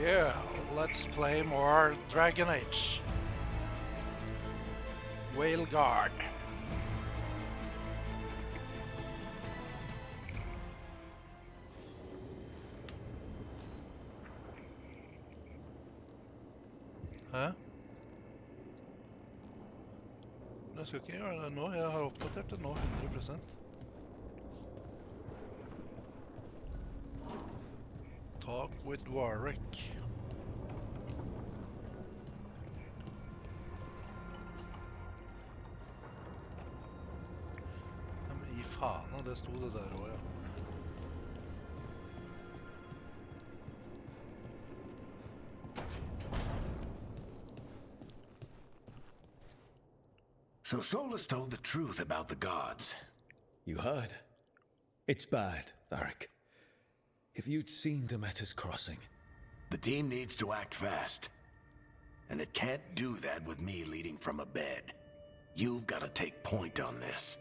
Yeah, let's play more Dragon Age. Veilguard. Hæ? Jeg skal ikke gjøre det nå, jeg har oppdatert det nå 100%. Talk with Warwick. Ja, men i faen, det sto det der også, ja. So Solus told the truth about the gods. You heard? It's bad, Varric. If you'd seen Demeter's crossing... The team needs to act fast. And it can't do that with me leading from a bed. You've got to take point on this.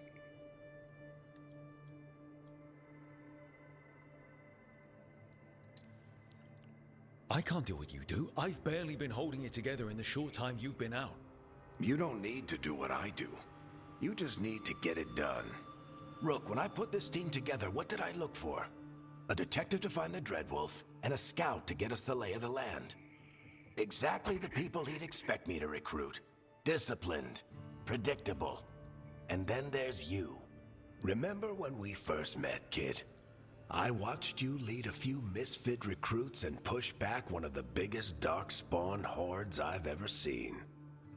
I can't do what you do. I've barely been holding it together in the short time you've been out. You don't need to do what I do. You just need to get it done. Rook, when I put this team together, what did I look for? A detective to find the Dreadwolf, and a scout to get us the lay of the land. Exactly the people he'd expect me to recruit. Disciplined, predictable. And then there's you. Remember when we first met, kid? I watched you lead a few misfit recruits and push back one of the biggest darkspawn hordes I've ever seen.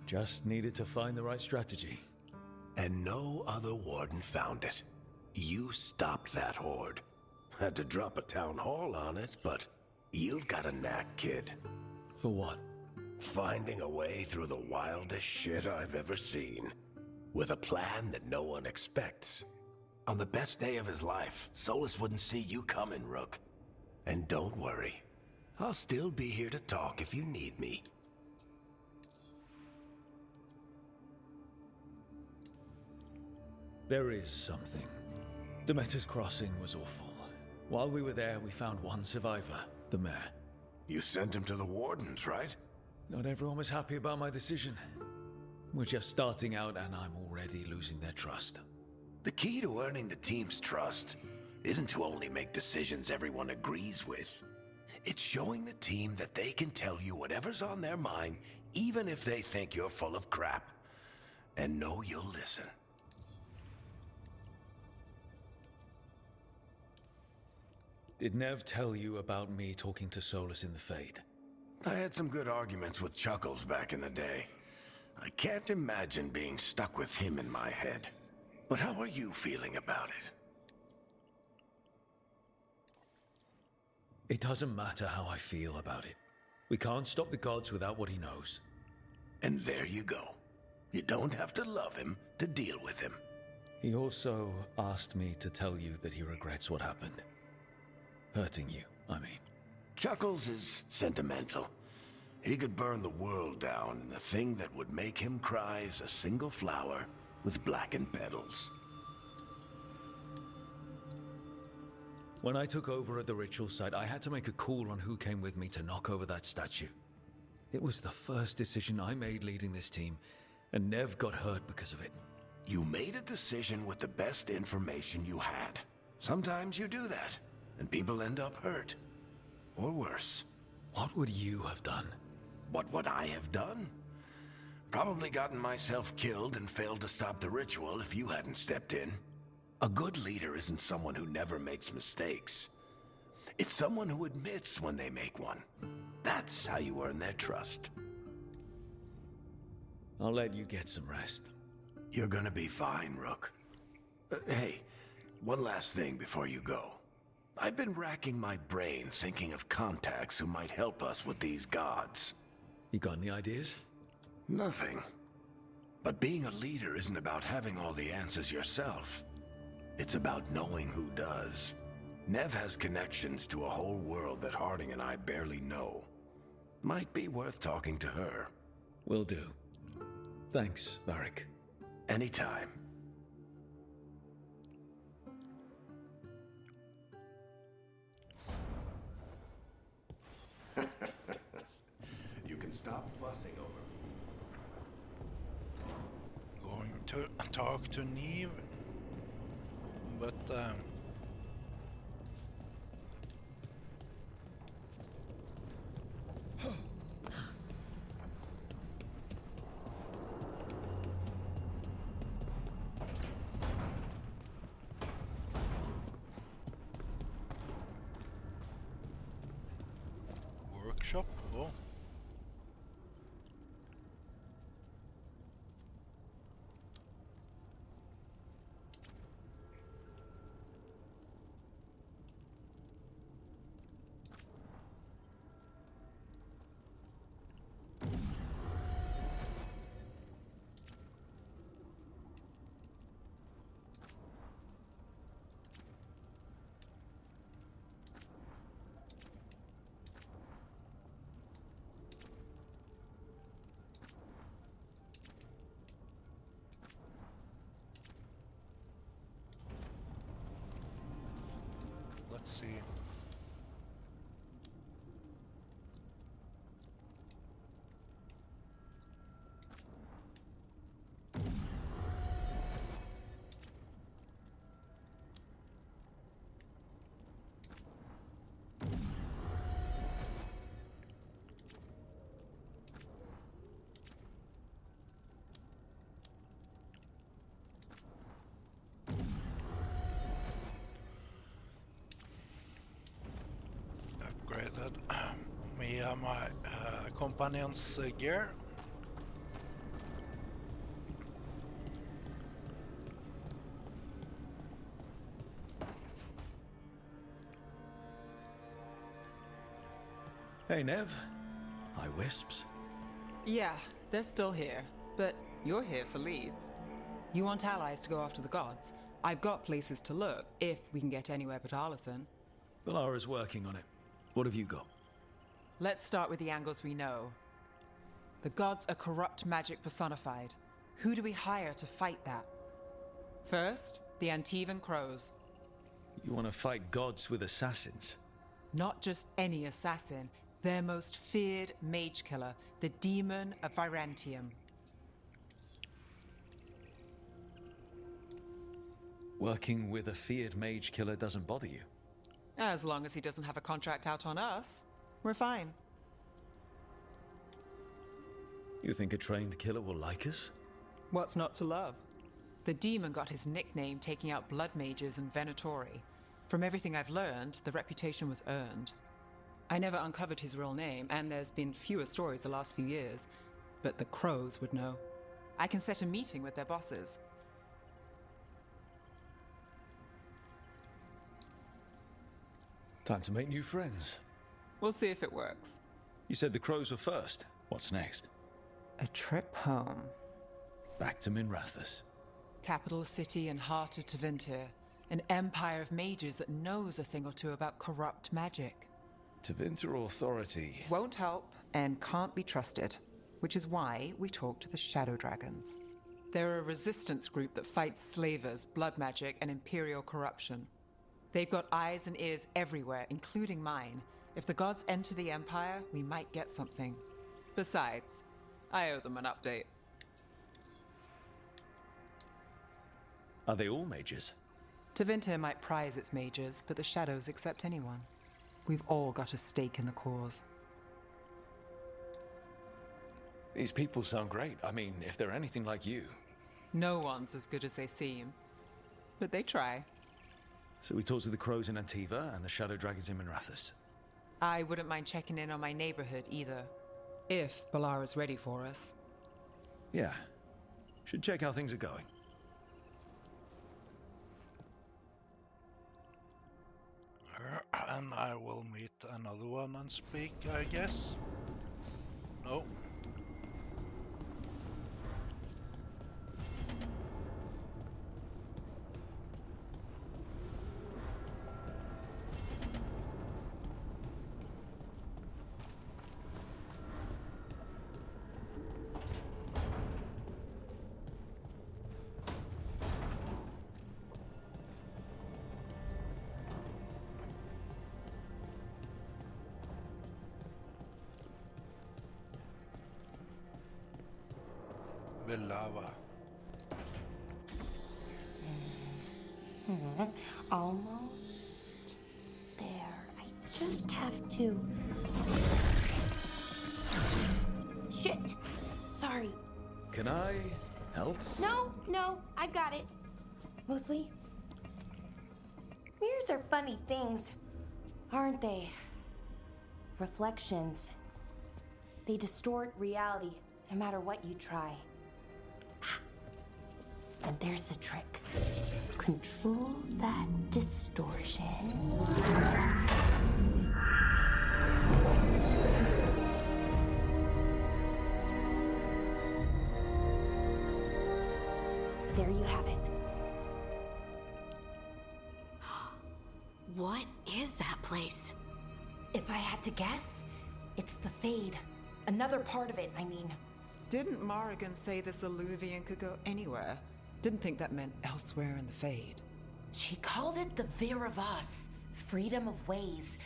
Just needed to find the right strategy. And no other warden found it. You stopped that horde. Had to drop a town hall on it, but you've got a knack, kid. For what? Finding a way through the wildest shit I've ever seen. With a plan that no one expects. On the best day of his life, Solus wouldn't see you coming, Rook. And don't worry. I'll still be here to talk if you need me. There is something. Demeter's crossing was awful. While we were there, we found one survivor, the mayor. You sent him to the wardens, right? Not everyone was happy about my decision. We're just starting out and I'm already losing their trust. The key to earning the team's trust isn't to only make decisions everyone agrees with. It's showing the team that they can tell you whatever's on their mind, even if they think you're full of crap. And know you'll listen. Did Nev tell you about me talking to Solus in the Fade? I had some good arguments with Chuckles back in the day. I can't imagine being stuck with him in my head. But how are you feeling about it? It doesn't matter how I feel about it. We can't stop the gods without what he knows. And there you go. You don't have to love him to deal with him. He also asked me to tell you that he regrets what happened. Hurting you, I mean. Chuckles is sentimental. He could burn the world down, and the thing that would make him cry is a single flower with blackened petals. When I took over at the ritual site, I had to make a call on who came with me to knock over that statue. It was the first decision I made leading this team, and Nev got hurt because of it. You made a decision with the best information you had. Sometimes you do that, and people end up hurt. Or worse. What would you have done? What would I have done? Probably gotten myself killed and failed to stop the ritual if you hadn't stepped in. A good leader isn't someone who never makes mistakes. It's someone who admits when they make one. That's how you earn their trust. I'll let you get some rest. You're gonna be fine, Rook. Hey, one last thing before you go. I've been racking my brain thinking of contacts who might help us with these gods. You got any ideas? Nothing. But being a leader isn't about having all the answers yourself. It's about knowing who does. Nev has connections to a whole world that Harding and I barely know. Might be worth talking to her. Will do. Thanks, Varric. Anytime. fussing over? Going to talk to Neve, but workshop. Oh. Let's see. Upgraded me my companion's gear. Hey, Nev. Hi, Wisps. Yeah, they're still here, but you're here for leads. You want allies to go after the gods? I've got places to look, if we can get anywhere but Arlathan. Valara's working on it. What have you got? Let's start with the angles we know. The gods are corrupt magic personified. Who do we hire to fight that? First, the Antivan Crows. You want to fight gods with assassins? Not just any assassin, their most feared mage killer, the Demon of Virantium. Working with a feared mage killer doesn't bother you? As long as he doesn't have a contract out on us, we're fine. You think a trained killer will like us? What's not to love? The demon got his nickname taking out blood mages and Venatori. From everything I've learned, the reputation was earned. I never uncovered his real name, and there's been fewer stories the last few years, but the Crows would know. I can set a meeting with their bosses. Time to make new friends. We'll see if it works. You said the crows were first. What's next? A trip home. Back to Minrathous. Capital city and heart of Tevinter. An empire of mages that knows a thing or two about corrupt magic. Tevinter Authority. Won't help and can't be trusted, which is why we talk to the Shadow Dragons. They're a resistance group that fights slavers, blood magic, and imperial corruption. They've got eyes and ears everywhere, including mine. If the gods enter the Empire, we might get something. Besides, I owe them an update. Are they all mages? Tevinter might prize its mages, but the Shadows accept anyone. We've all got a stake in the cause. These people sound great. I mean, if they're anything like you. No one's as good as they seem. But they try. So we talked to the crows in Antiva and the shadow dragons in Minrathous. I wouldn't mind checking in on my neighborhood either. If Balara's ready for us. Yeah. Should check how things are going. And I will meet another one and speak, I guess. No. Velava. Almost there. I just have to. Shit! Sorry. Can I help? No, I got it. Mostly. Mirrors are funny things, aren't they? Reflections. They distort reality, no matter what you try. And there's the trick. Control that distortion. There you have it. What is that place? If I had to guess, it's the Fade. Another part of it, I mean. Didn't Morrigan say this Illuvian could go anywhere? Didn't think that meant elsewhere in the Fade. She called it the Vir of Us, freedom of ways.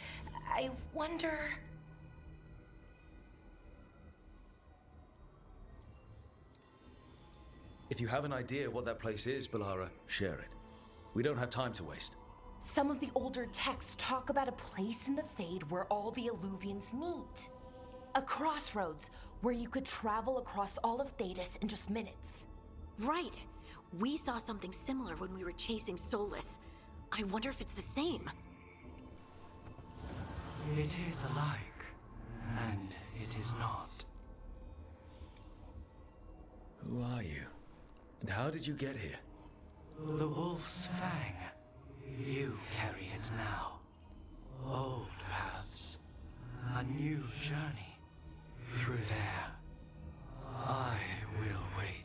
I wonder... If you have an idea what that place is, Balara, share it. We don't have time to waste. Some of the older texts talk about a place in the Fade where all the Illuvians meet. A crossroads where you could travel across all of Thedas in just minutes. Right. We saw something similar when we were chasing Solus. I wonder if it's the same. It is alike, and it is not. Who are you? And how did you get here? The Wolf's Fang. You carry it now. Old paths. A new journey. Through there. I will wait.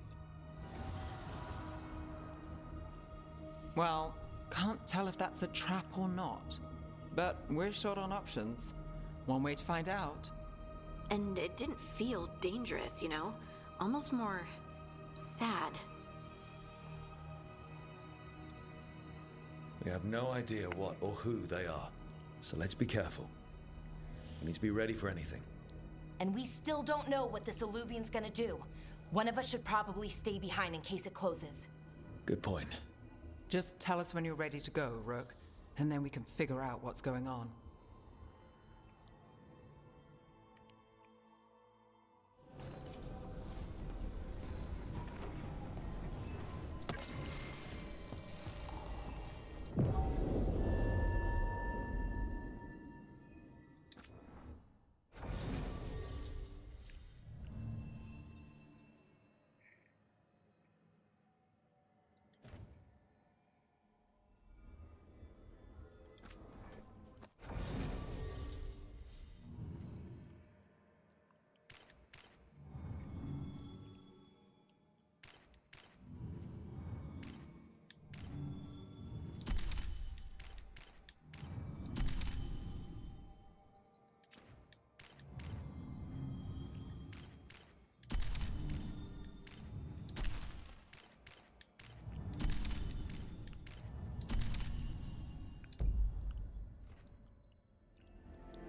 Well, can't tell if that's a trap or not. But we're short on options. One way to find out. And it didn't feel dangerous, you know? Almost more... sad. We have no idea what or who they are. So let's be careful. We need to be ready for anything. And we still don't know what this Illuvian's gonna do. One of us should probably stay behind in case it closes. Good point. Just tell us when you're ready to go, Rook, and then we can figure out what's going on.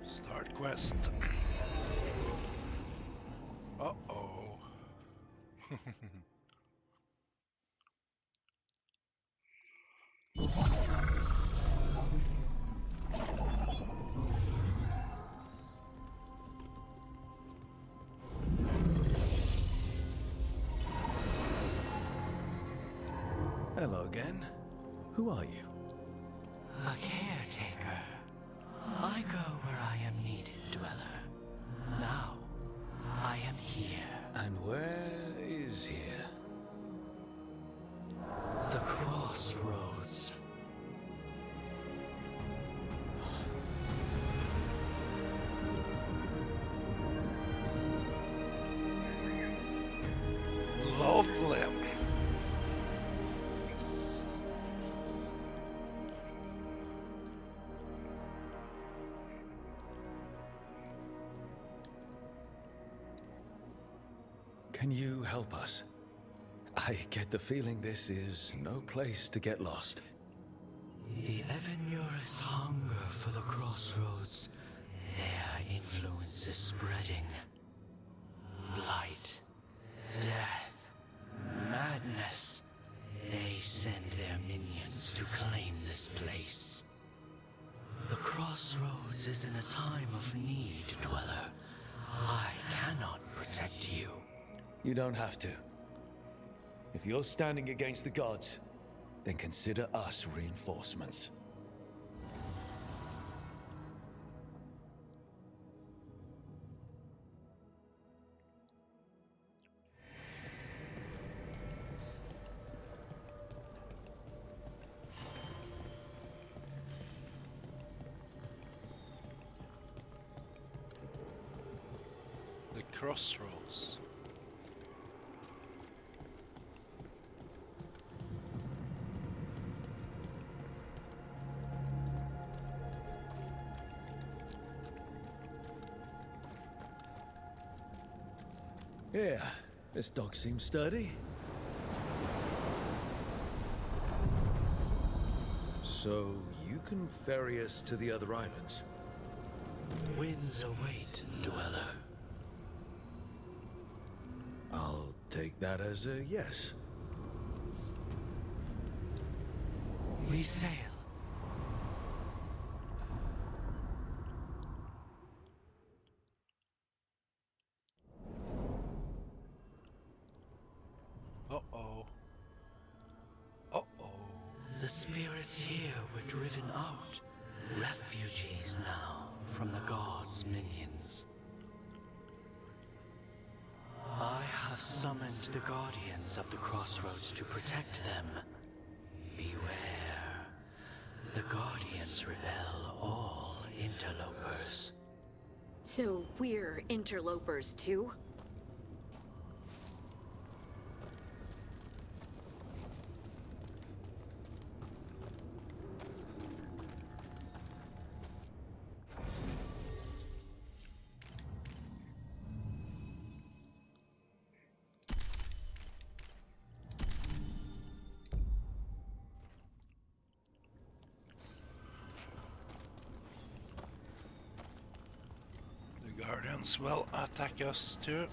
Start quest. Uh-oh. Hello again. Who are you? A caretaker. I go where I am needed, dweller. Now, I am here. And where is here? The crossroads. Lovely. Can you help us? I get the feeling this is no place to get lost. The Evanurus hunger for the crossroads. Their influence is spreading. Blight, death, madness. They send their minions to claim this place. The crossroads is in a time of need, Dweller. I cannot protect you. You don't have to. If you're standing against the gods, then consider us reinforcements. The crossroads. Yeah, this dog seems sturdy. So, you can ferry us to the other islands? Winds await, Dweller. I'll take that as a yes. We sail. Uh-oh. Uh-oh. The spirits here were driven out. Refugees now from the gods' minions. I have summoned the guardians of the crossroads to protect them. Beware. The guardians repel all interlopers. So we're interlopers too? The Guardians will attack us too.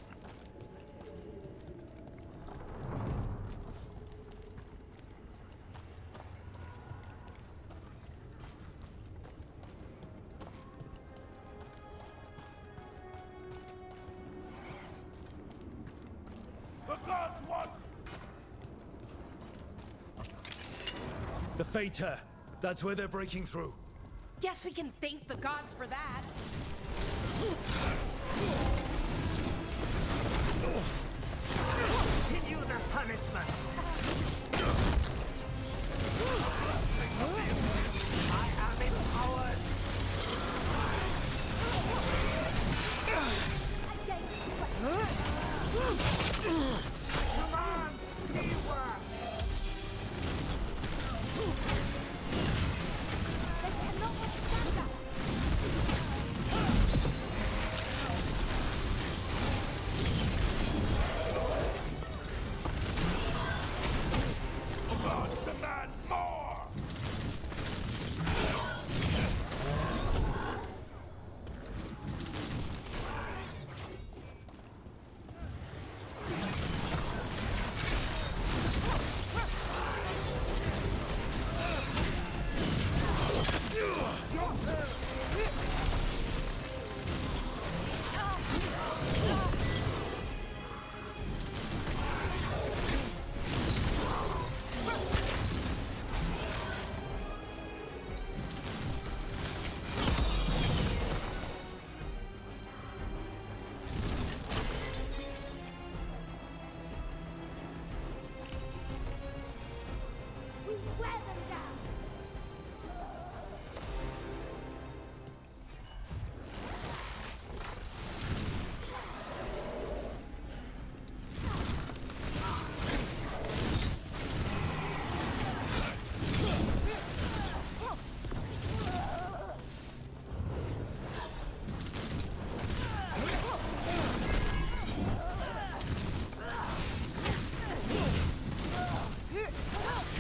The Fater! That's where they're breaking through. Guess we can thank the gods for that. Continue their punishment. I am empowered. Command, teamwork.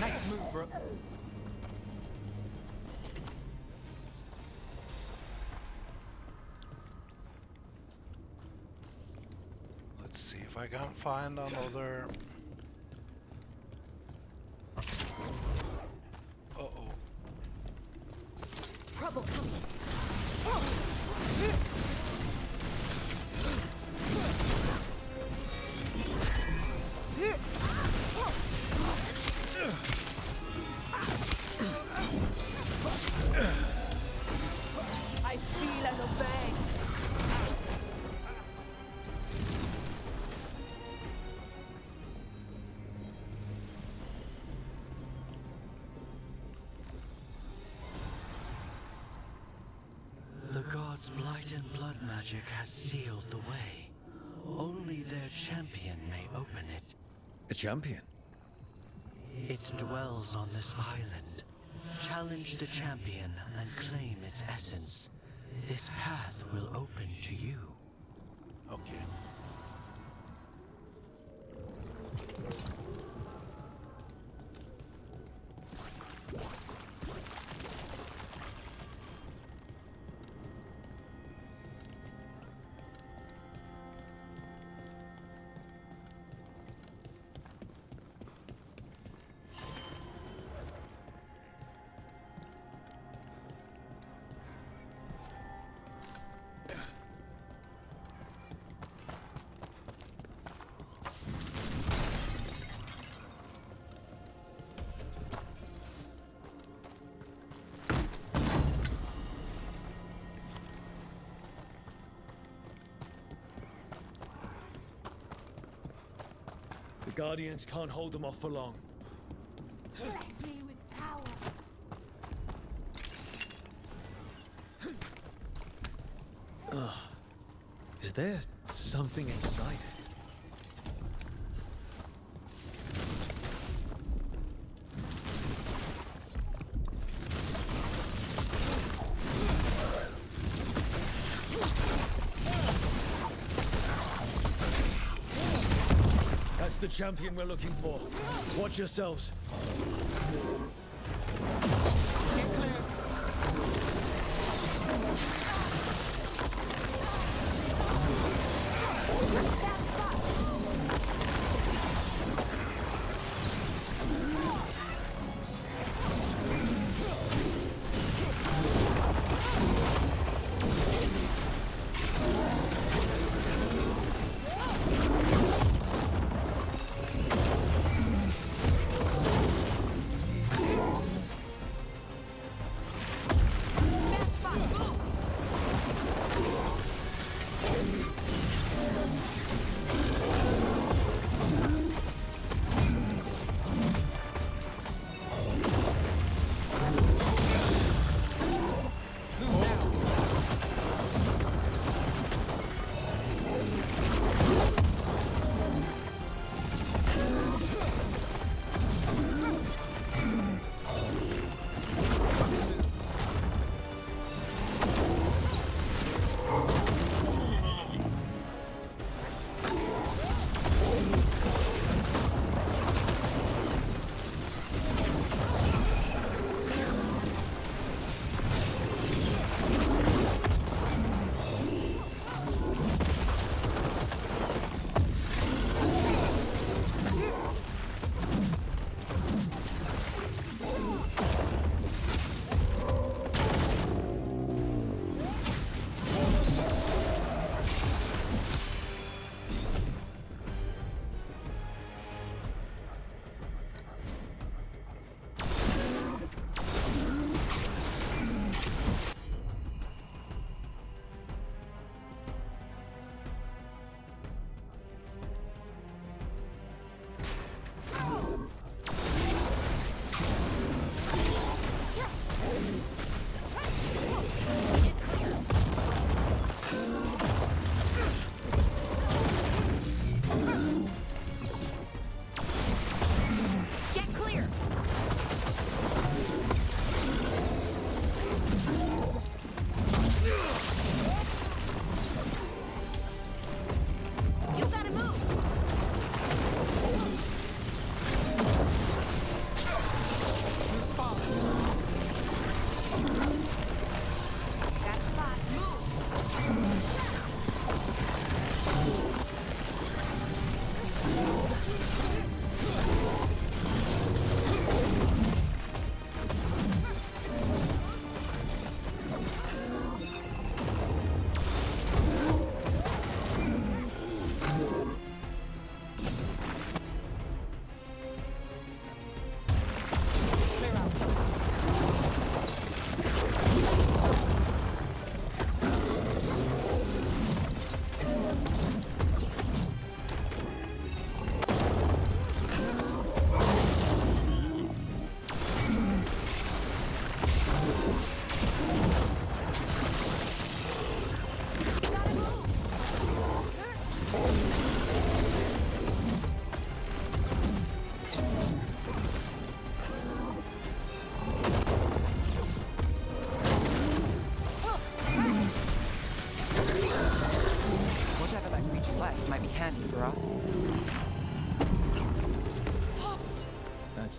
Nice move, bro. Let's see if I can find another trouble coming. I feel and obey. The gods' blight and blood magic has sealed the way. Only their champion may open it. A champion? It dwells on this island. Challenge the champion and claim its essence. This path will open to you. Okay. The Guardians can't hold them off for long. Bless me with power. Is there something inside it? That's the champion we're looking for. Watch yourselves.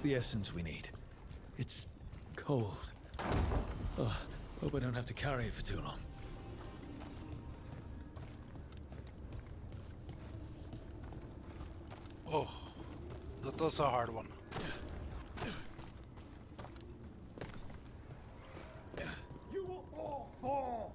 the essence we need. It's cold. Oh, hope I don't have to carry it for too long. Oh, that was a hard one. You will all fall!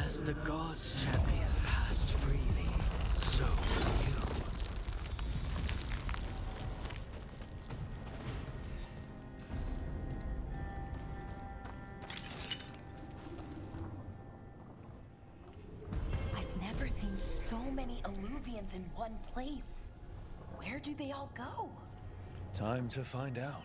As the gods' champion passed freely, so will you. I've never seen so many Illuvians in one place. Where do they all go? Time to find out.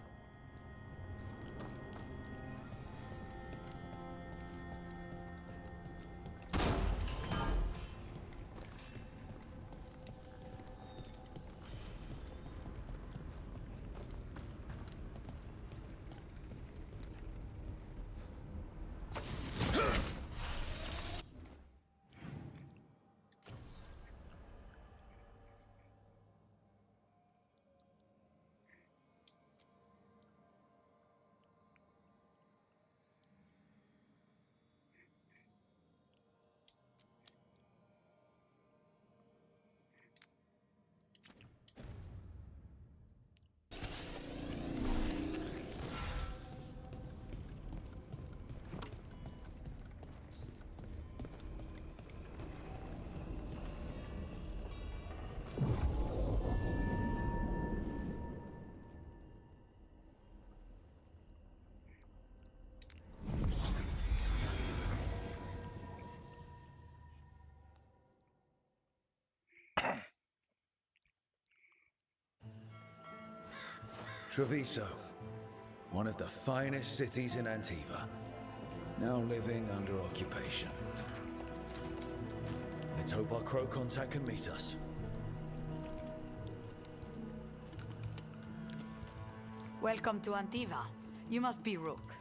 Treviso, one of the finest cities in Antiva, now living under occupation. Let's hope our crow contact can meet us. Welcome to Antiva. You must be Rook.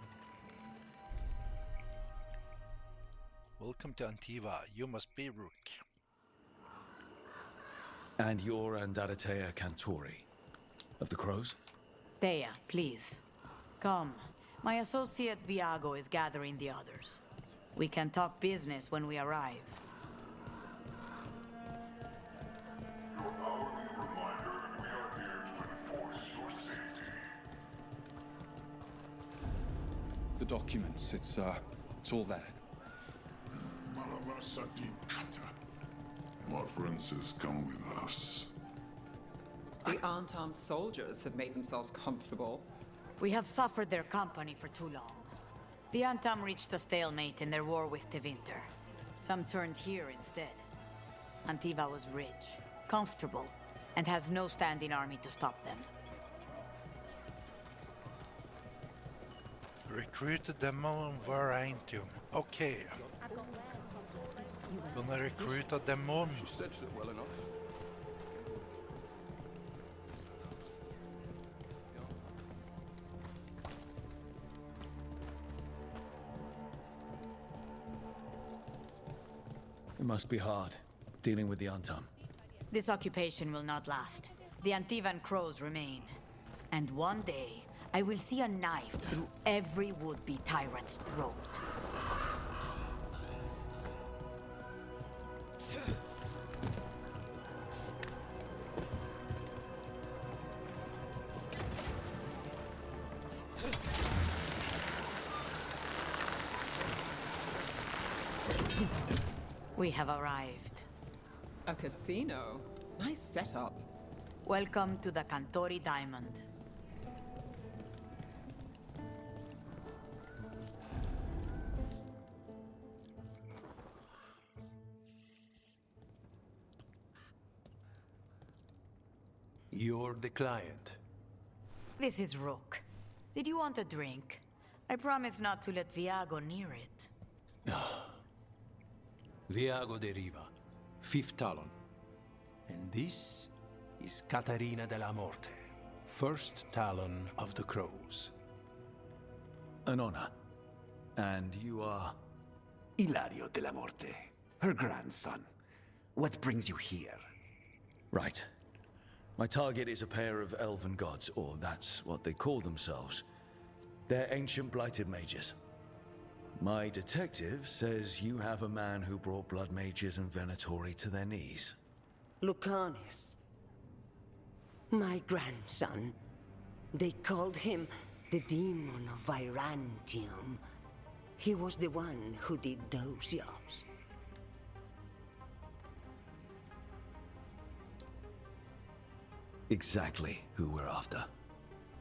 Welcome to Antiva. You must be Rook. And you're Andaratea Cantori, of the Crows? Thea, please. Come. My associate Viago is gathering the others. We can talk business when we arrive. Your hourly reminder that we are here to enforce your safety. The documents, it's all there. Malavasatin Kata. My friend says come with us. The unarmed soldiers have made themselves comfortable. We have suffered their company for too long. The Antam reached a stalemate in their war with Tevinter. Some turned here instead. Antiva was rich, comfortable, and has no standing army to stop them. Recruited demon var ain't you? Okej. Gonna recruit a demon. Stretched it well enough. It must be hard, dealing with the Antam. This occupation will not last. The Antivan crows remain. And one day, I will see a knife through every would-be tyrant's throat. We have arrived. A casino? Nice setup. Welcome to the Cantori Diamond. You're the client. This is Rook. Did you want a drink? I promise not to let Viago near it. Viago de Riva, fifth Talon. And this is Catarina de la Morte, first Talon of the Crows. An honor. And you are? Ilario de la Morte, her grandson. What brings you here? Right. My target is a pair of elven gods, or that's what they call themselves. They're ancient blighted mages. My detective says you have a man who brought blood mages and Venatori to their knees. Lucanus. My grandson. They called him the Demon of Virantium. He was the one who did those jobs. Exactly who we're after.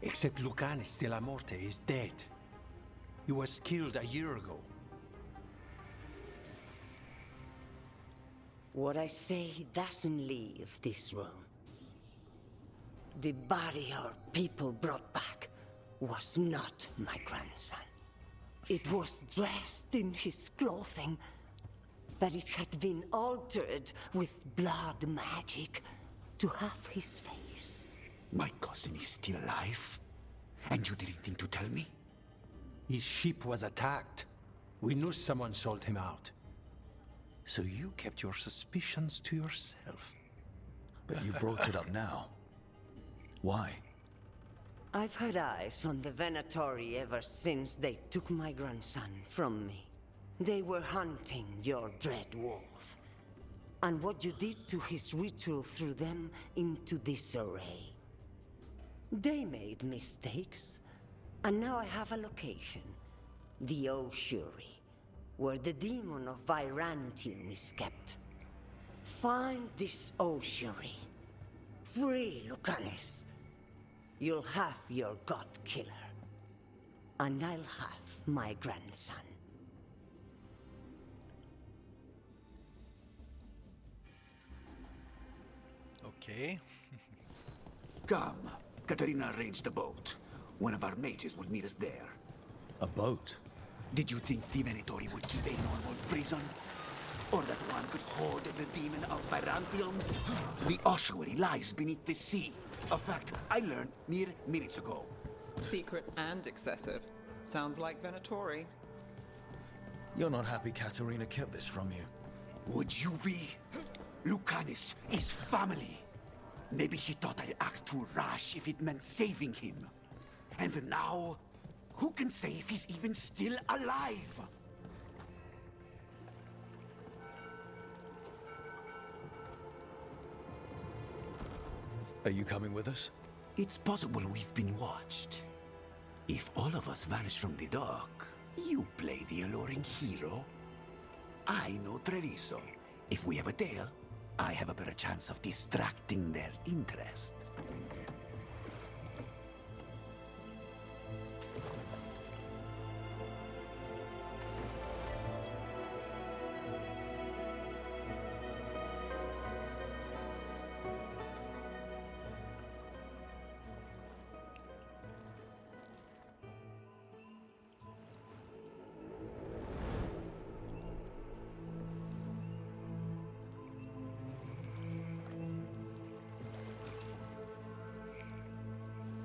Except Lucanus de la Morte is dead. He was killed a year ago. What I say doesn't leave this room. The body our people brought back was not my grandson. It was dressed in his clothing, but it had been altered with blood magic to have his face. My cousin is still alive? And you didn't think to tell me? His ship was attacked. We knew someone sold him out. So you kept your suspicions to yourself. But you brought it up now. Why? I've had eyes on the Venatori ever since they took my grandson from me. They were hunting your dread wolf. And what you did to his ritual threw them into disarray. They made mistakes, and now I have a location. The ossuary, where the demon of Virantium is kept. Find this ossuary. Free Lucanus. You'll have your god killer. And I'll have my grandson. Okay. Come. Katarina arranged a boat. One of our mages will meet us there. A boat? Did you think the Venatori would keep a normal prison? Or that one could hold the demon of Virantium? The ossuary lies beneath the sea. A fact I learned mere minutes ago. Secret and excessive. Sounds like Venatori. You're not happy Katarina kept this from you. Would you be? Lucanus is family. Maybe she thought I'd act too rash if it meant saving him. And now, who can say if he's even still alive? Are you coming with us? It's possible we've been watched. If all of us vanish from the dock, you play the alluring hero. I know Treviso. If we have a tail, I have a better chance of distracting their interest.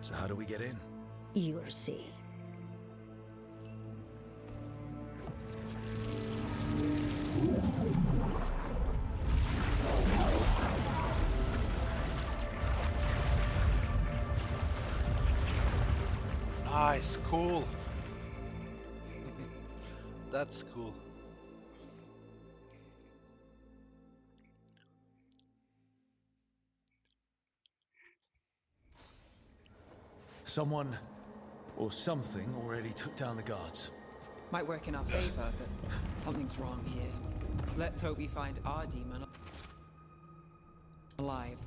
So how do we get in? You'll see. Nice, cool. That's cool. Someone or something already took down the guards. Might work in our favor, but something's wrong here. Let's hope we find our demon alive.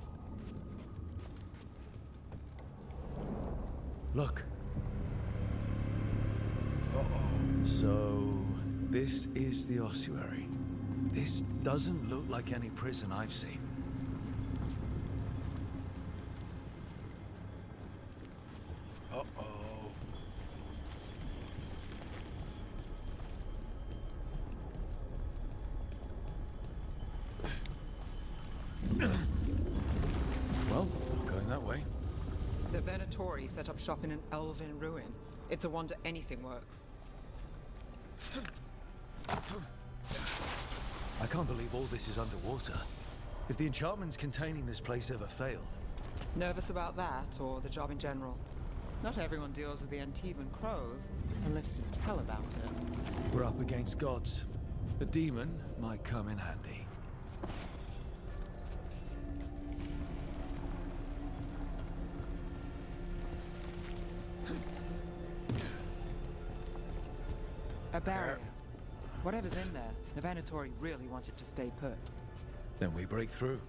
Look. So, this is the ossuary. This doesn't look like any prison I've seen. Uh-oh. Venatori set up shop in an elven ruin. It's a wonder anything works. I can't believe all this is underwater. If the enchantments containing this place ever failed... Nervous about that, or the job in general? Not everyone deals with the Antivan crows, and lives to tell about it. We're up against gods. A demon might come in handy. A barrier. Whatever's in there, the Venatori really wanted to stay put. Then we break through.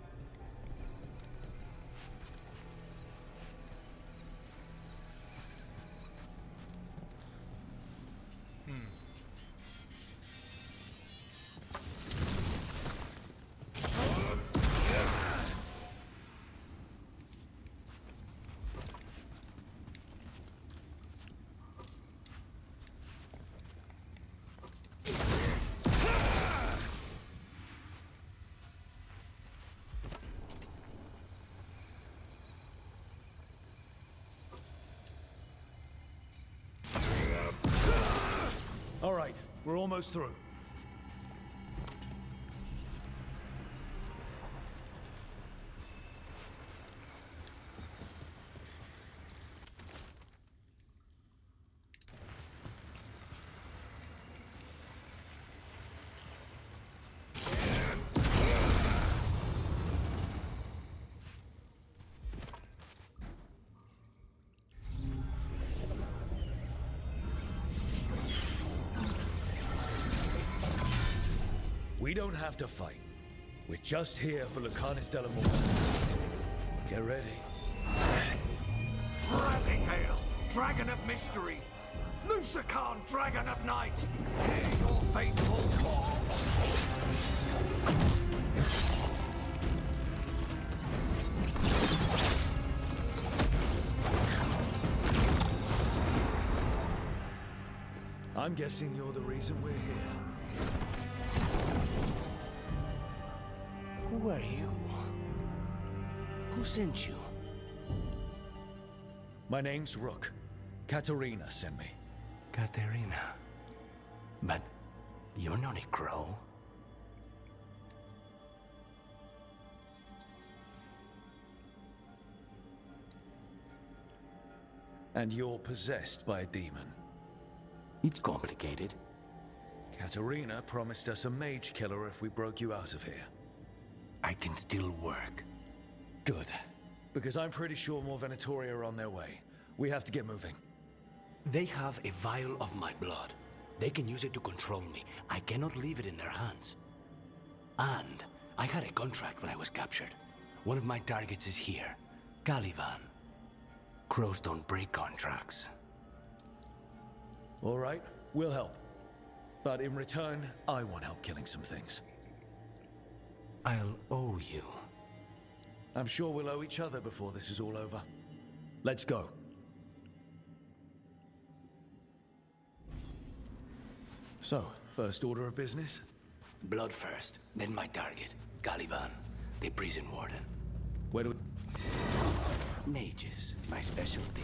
All right, we're almost through. We don't have to fight. We're just here for Lucanus de la Morte. Get ready. Rising Hail, Dragon of Mystery! Lucican, Dragon of Night! Your faithful cause! I'm guessing you're the reason we're here. Who are you? Who sent you? My name's Rook. Katerina sent me. Katerina. But you're not a crow. And you're possessed by a demon. It's complicated. Katerina promised us a mage killer if we broke you out of here. I can still work. Good. Because I'm pretty sure more Venatori are on their way. We have to get moving. They have a vial of my blood. They can use it to control me. I cannot leave it in their hands. And I had a contract when I was captured. One of my targets is here. Caliban. Crows don't break contracts. All right, we'll help. But in return, I want help killing some things. I'll owe you. I'm sure we'll owe each other before this is all over. Let's go. So, first order of business? Blood first, then my target. Caliban, the prison warden. Where do we... Mages, my specialty.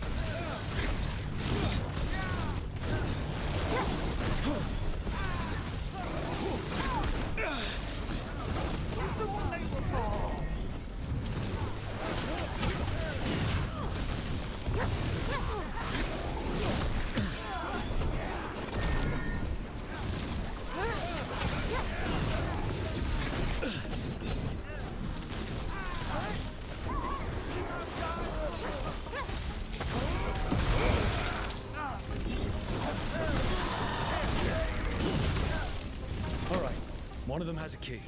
All right, one of them has a key.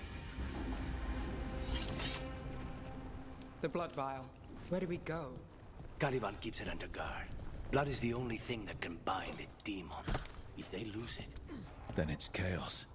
The blood vial. Where do we go? Caliban keeps it under guard. Blood is the only thing that can bind a demon. If they lose it... Then it's chaos.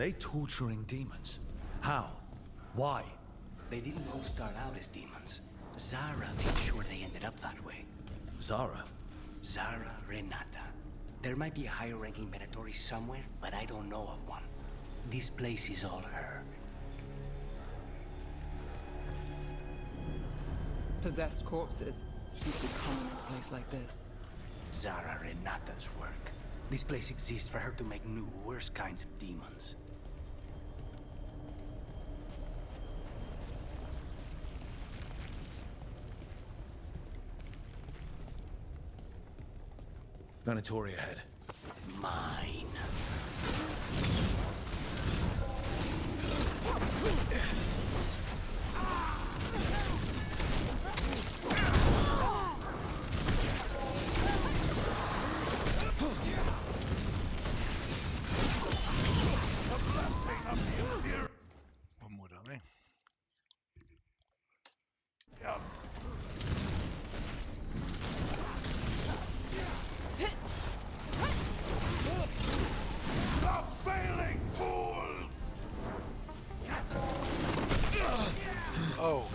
they torturing demons? How? Why? They didn't all start out as demons. Zara made sure they ended up that way. Zara? Zara Renata. There might be a higher-ranking Venatori somewhere, but I don't know of one. This place is all her. Possessed corpses must be common in a place like this. Zara Renata's work. This place exists for her to make new, worse kinds of demons. Venatori ahead. Mine. Vamos mudar, né? Stop failing, fools! Oh.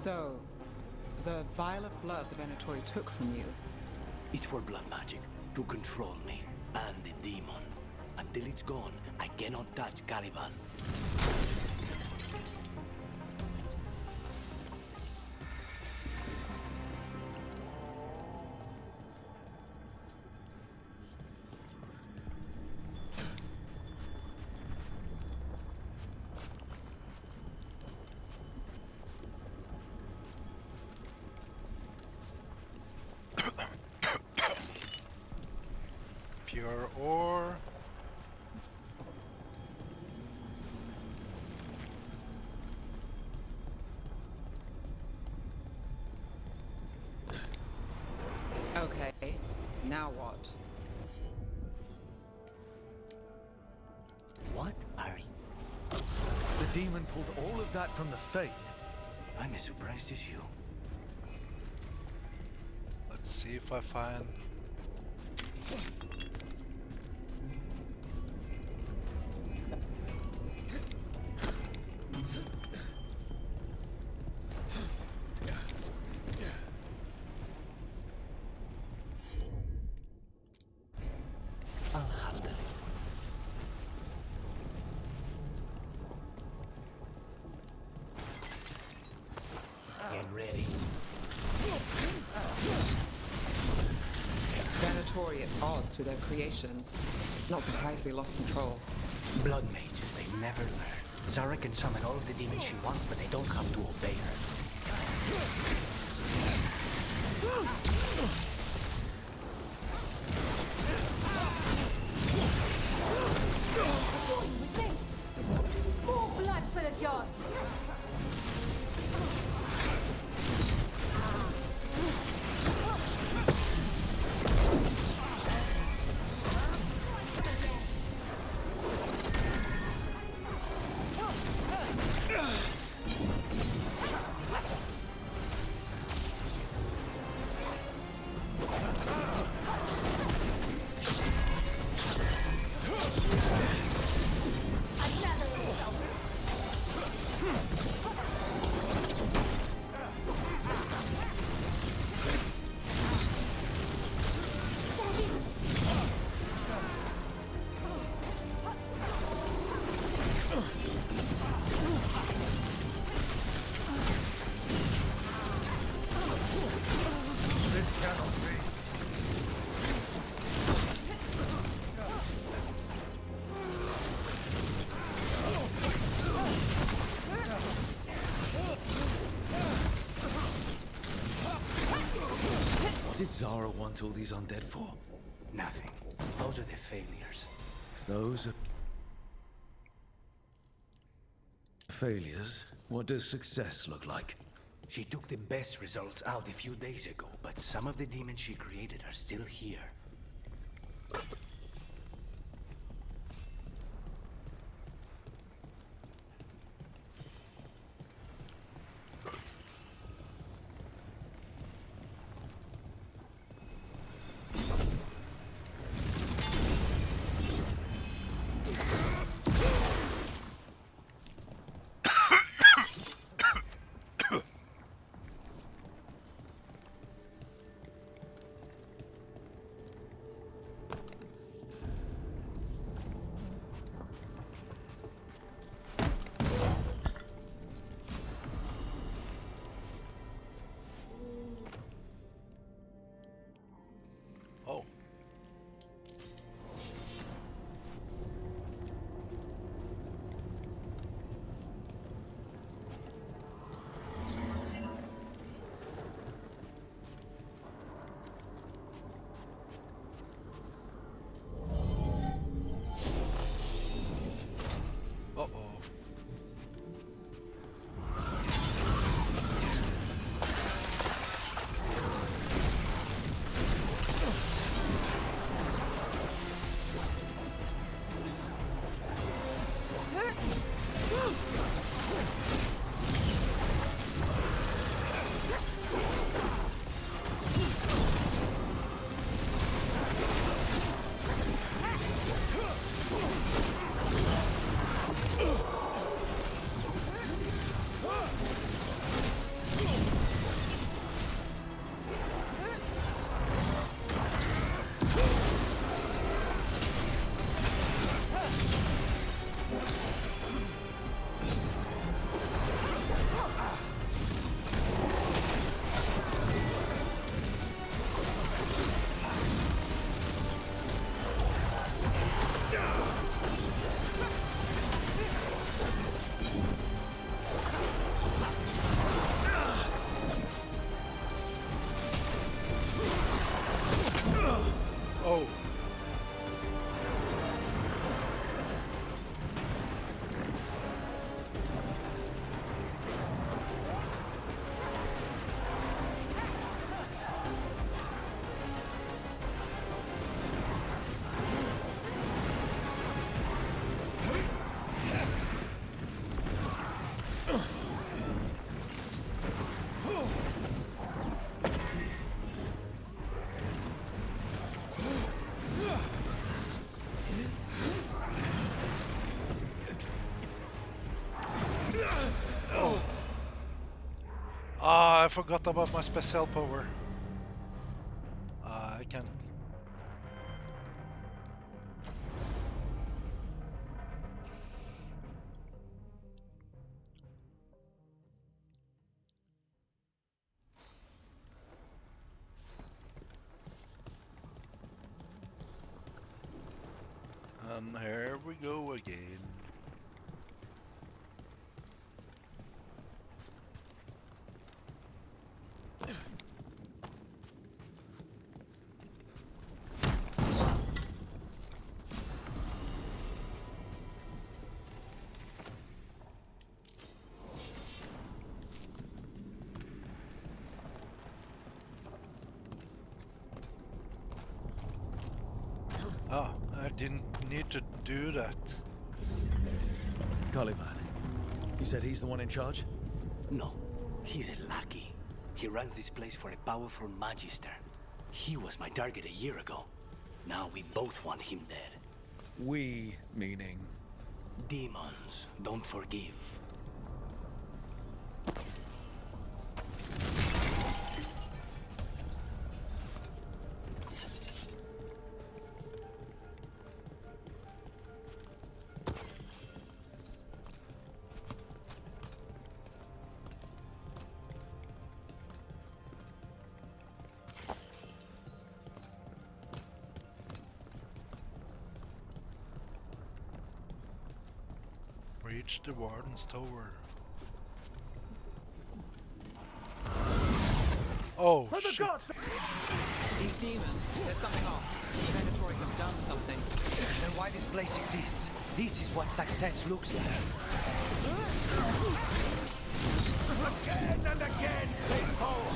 So, the vial of blood the Venatori took from you. It's for blood magic, to control me, and the demon. Until it's gone, I cannot touch Caliban. Pure ore. Okay, now what? What are you? The demon pulled all of that from the Fade. I'm as surprised as you. Let's see if I find. I'll handle it. Get ready. Venatori at odds with their creations. Not surprised they lost control. Blood mages, they never learn. Zara can summon all of the demons she wants, but they don't have to obey her. More blood for the gods! Zara want all these undead for? Nothing. Those are the failures. Those are failures. What does success look like? She took the best results out a few days ago, but some of the demons she created are still here. Oh. Uh-oh. Oh. Ah, I forgot about my special power. I can't. And here we go again. Ah, I didn't need to do that. Caliban. You said he's the one in charge? No, he's a lackey. He runs this place for a powerful magister. He was my target a year ago. Now we both want him dead. We, meaning? Demons don't forgive. Reach the warden's tower. Oh, shit. These demons, there's something off. The Venatori have done something. Then why this place exists? This is what success looks like. Again and again, they fall.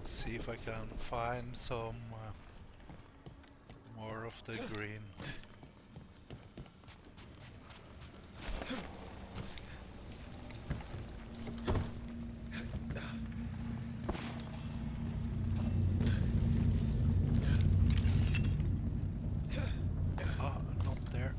See if I can find some more of the green. Ah, not there.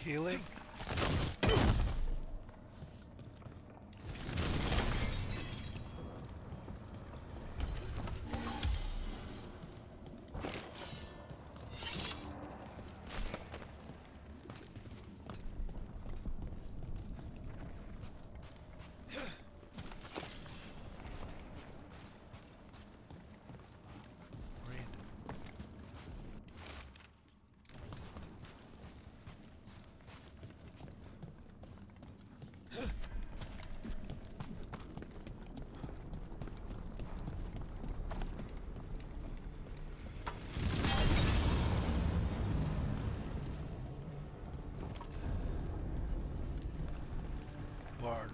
Healing?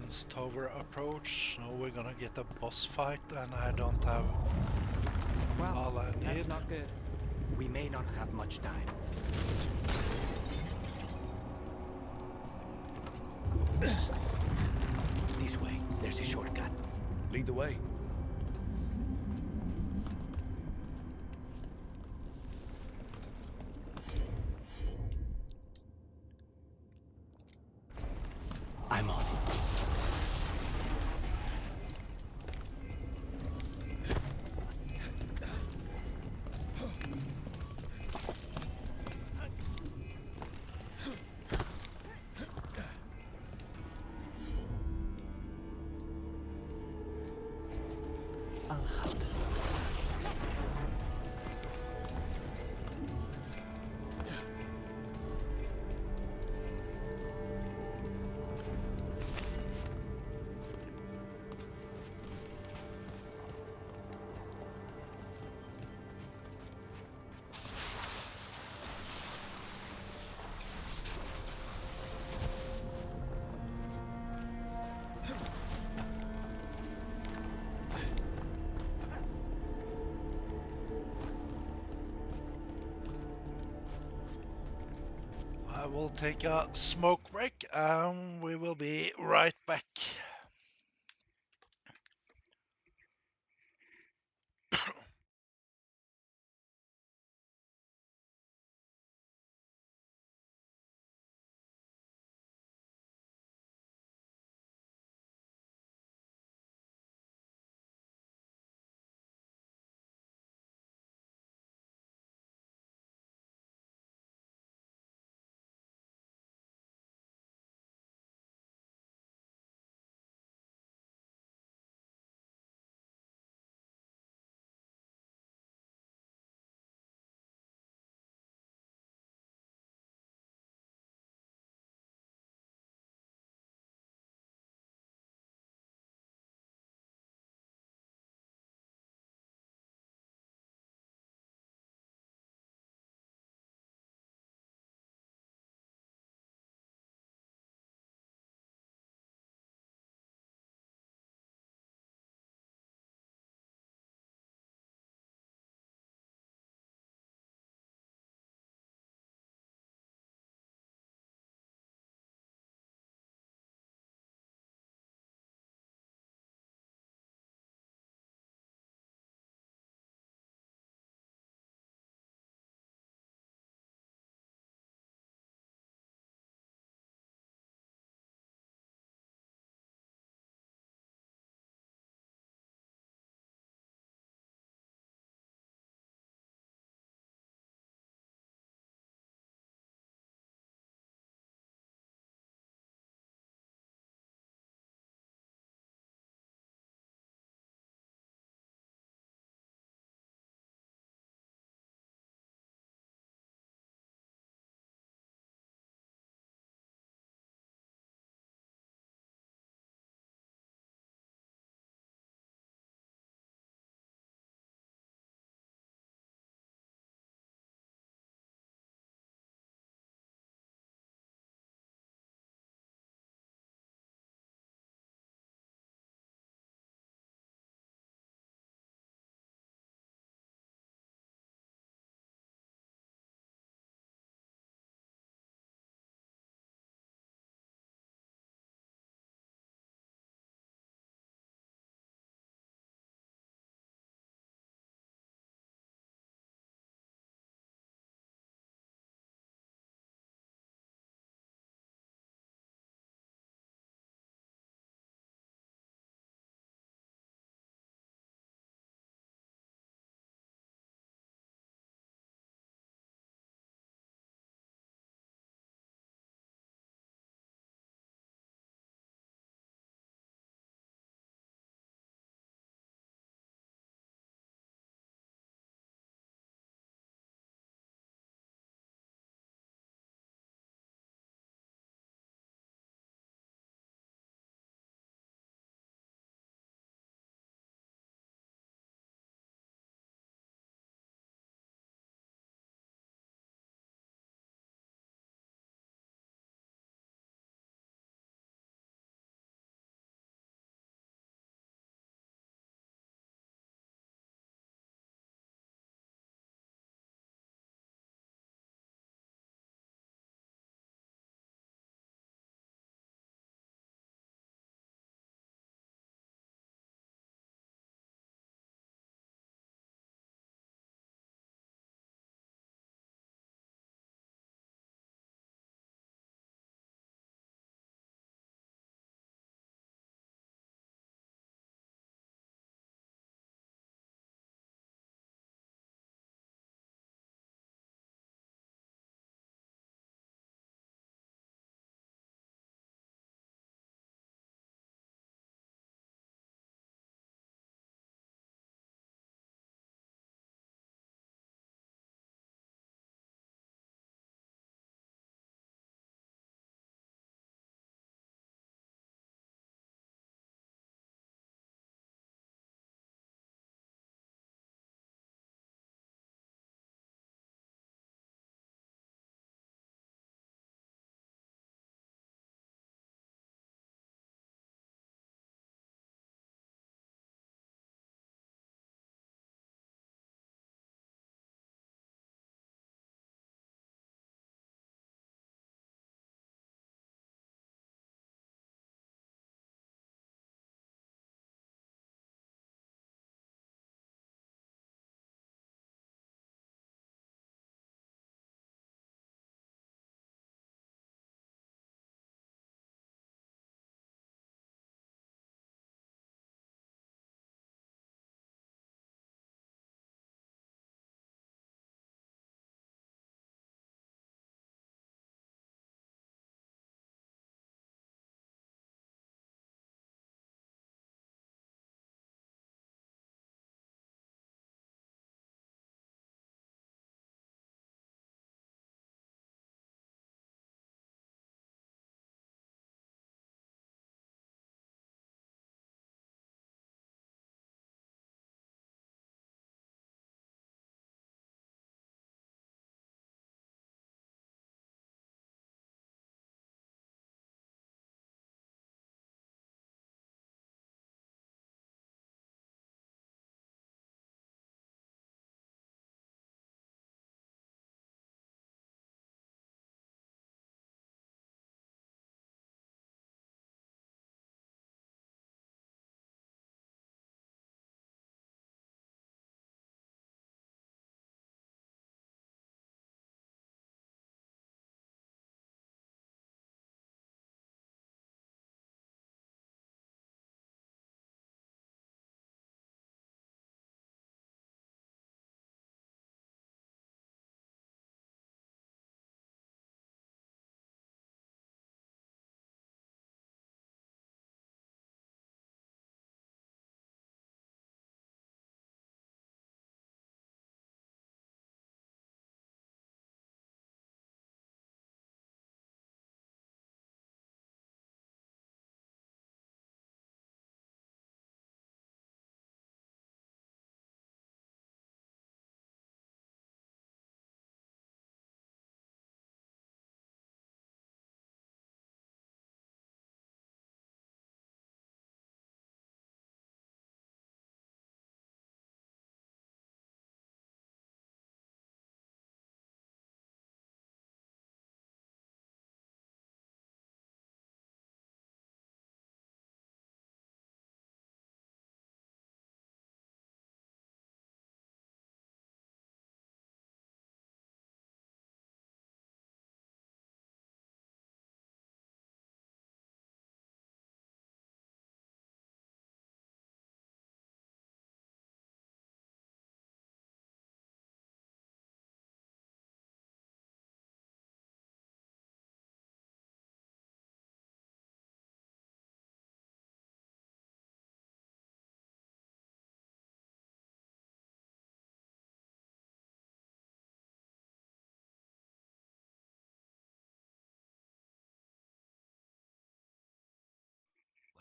Dragon's Tower approach. So we're gonna get a boss fight, and I don't have all I need. That's not good. We may not have much time. This way. There's a shortcut. Lead the way. I'm on. I will take a smoke break and we will be right back.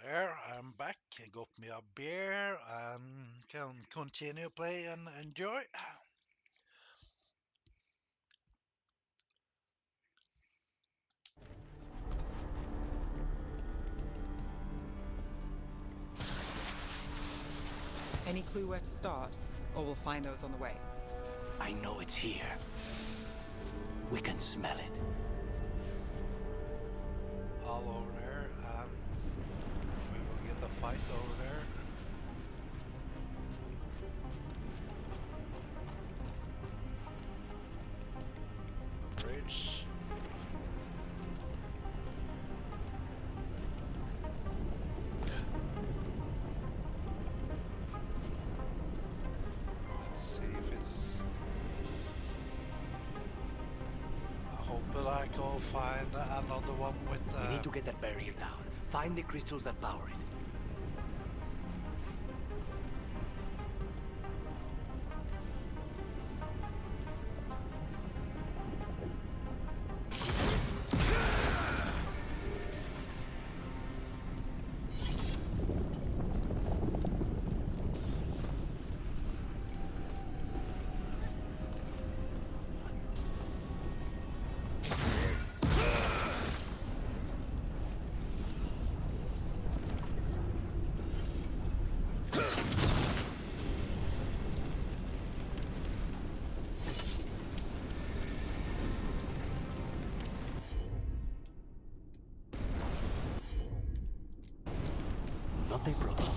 There, I'm back. I got me a beer and can continue play and enjoy. Any clue where to start? Or we'll find those on the way. I know it's here. We can smell it. All over there, and we will get a fight over there. Bridge. Let's see if it's... I hope that I can find another one with... We need to get that barrier down. Find the crystals that power it. Not a problem.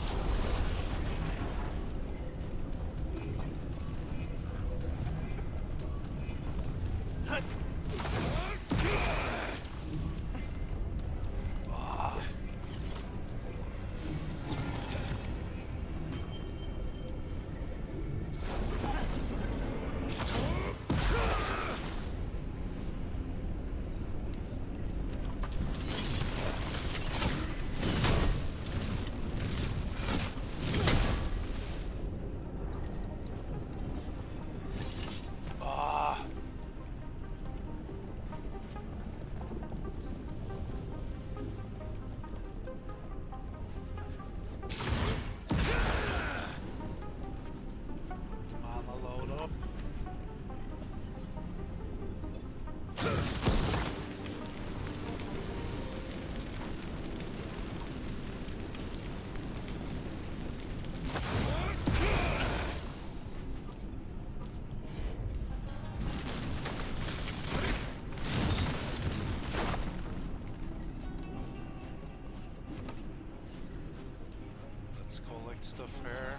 Let's collect stuff here.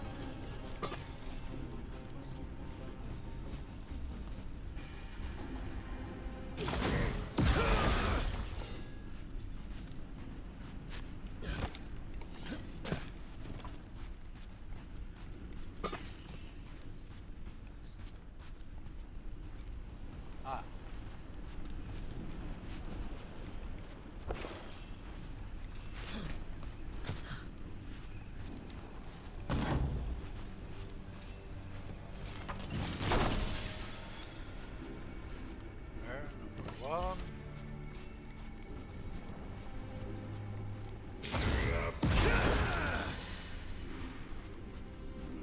Ah. There, number one. Number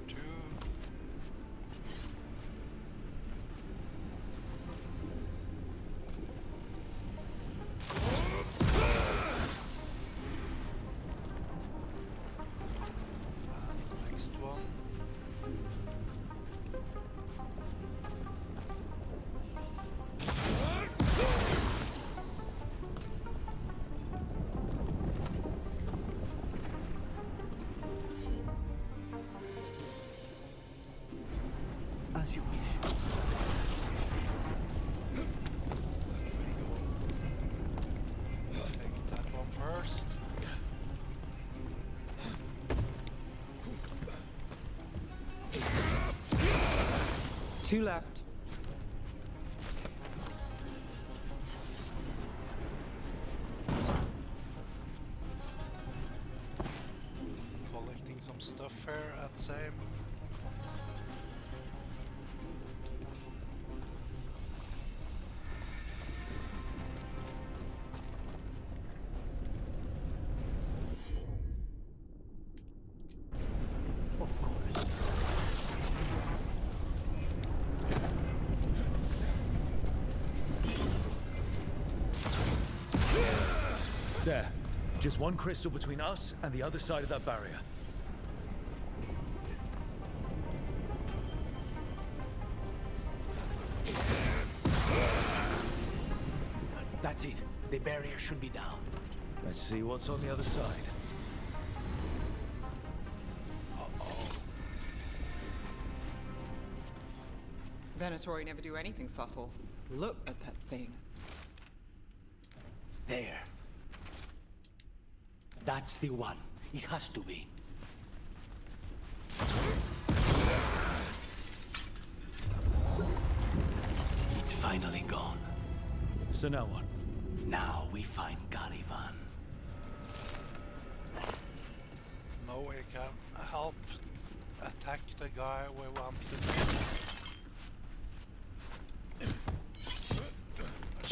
two. Next one. As you wish. Take that one first. Two left. Collecting some stuff here at same. There. Just one crystal between us and the other side of that barrier. That's it. The barrier should be down. Let's see what's on the other side. Venatori never do anything subtle. Look at that thing. There. That's the one. It has to be. It's finally gone. So now what? Now we find Caliban. Now we can help attack the guy we want to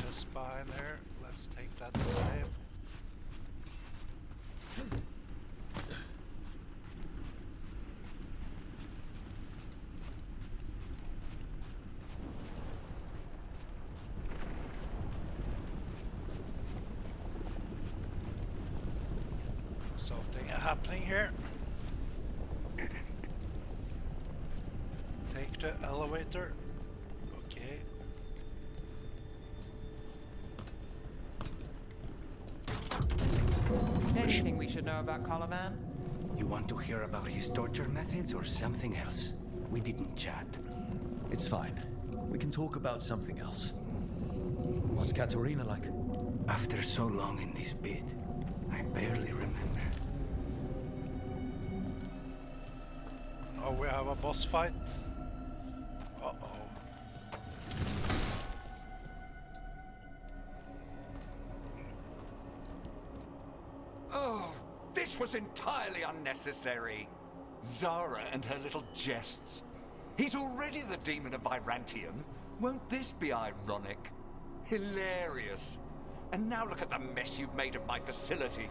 just behind there. Let's take that and save. Something happening here. Take the elevator. Okay. Anything we should know about Caliban? You want to hear about his torture methods or something else? We didn't chat. It's fine. We can talk about something else. What's Katerina like? After so long in this bit, I barely remember. Oh, we have a boss fight. Uh-oh. Oh, this was entirely unnecessary. Zara and her little jests. He's already the demon of Virantium. Won't this be ironic? Hilarious. And now look at the mess you've made of my facility.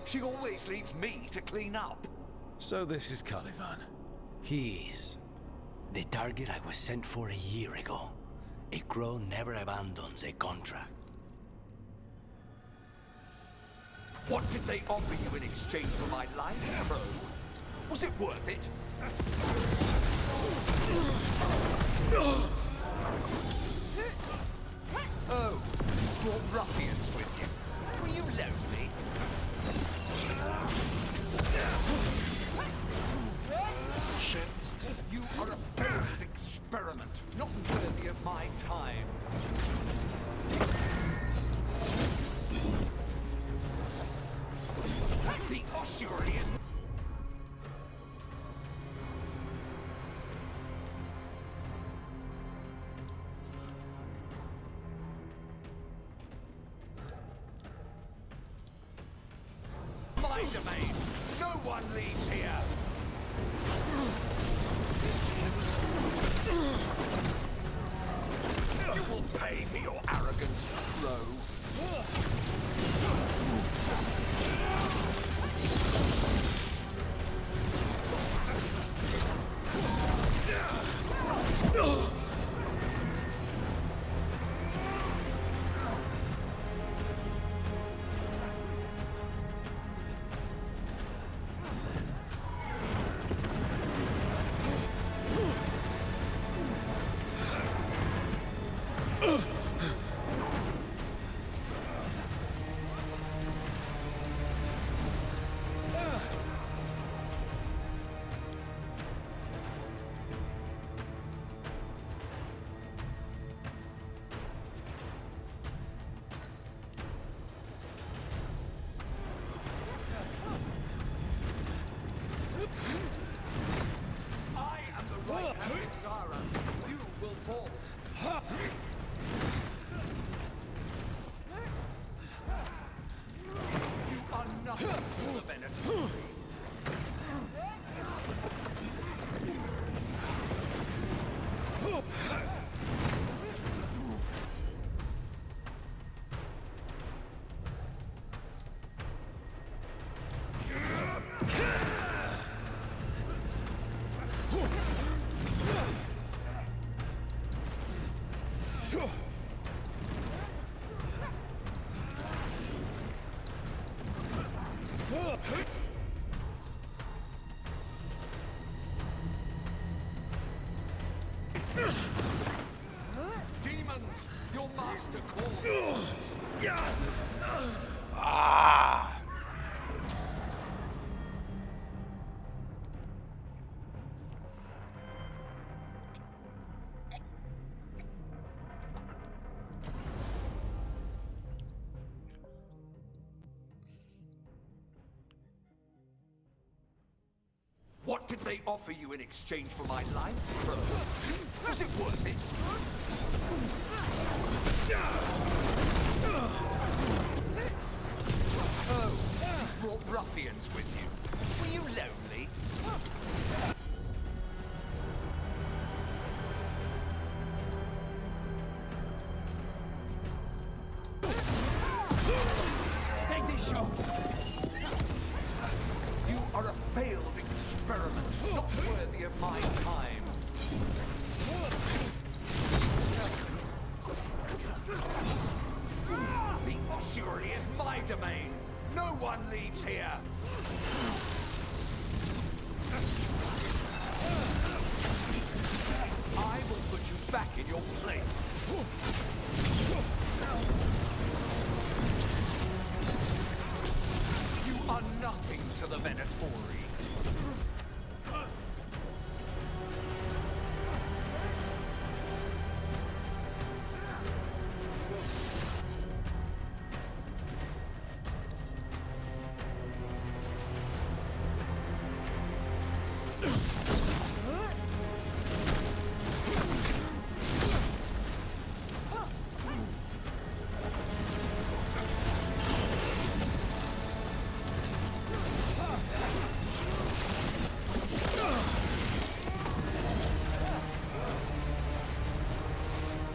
She always leaves me to clean up. So this is Caliban. He is. The target I was sent for a year ago. A crow never abandons a contract. What did they offer you in exchange for my life, Crow? Was it worth it? Oh, you're ruffians with you. Were you lonely? Shit. You are a failed experiment, not worthy of my time. The ossuary is... my domain. No one leaves here. You will pay for your arrogance, Crow. I am the right hand of Zara. You will fall. You are nothing to the Venator. master calls. Ah! What did they offer you in exchange for my life? Was it worth it? Oh, you brought ruffians with you. Were you lonely? Take this shot! You are a failed experiment, not worthy of my time. The ossuary is my domain. No one leaves here. I will put you back in your place. You are nothing to the Venatori.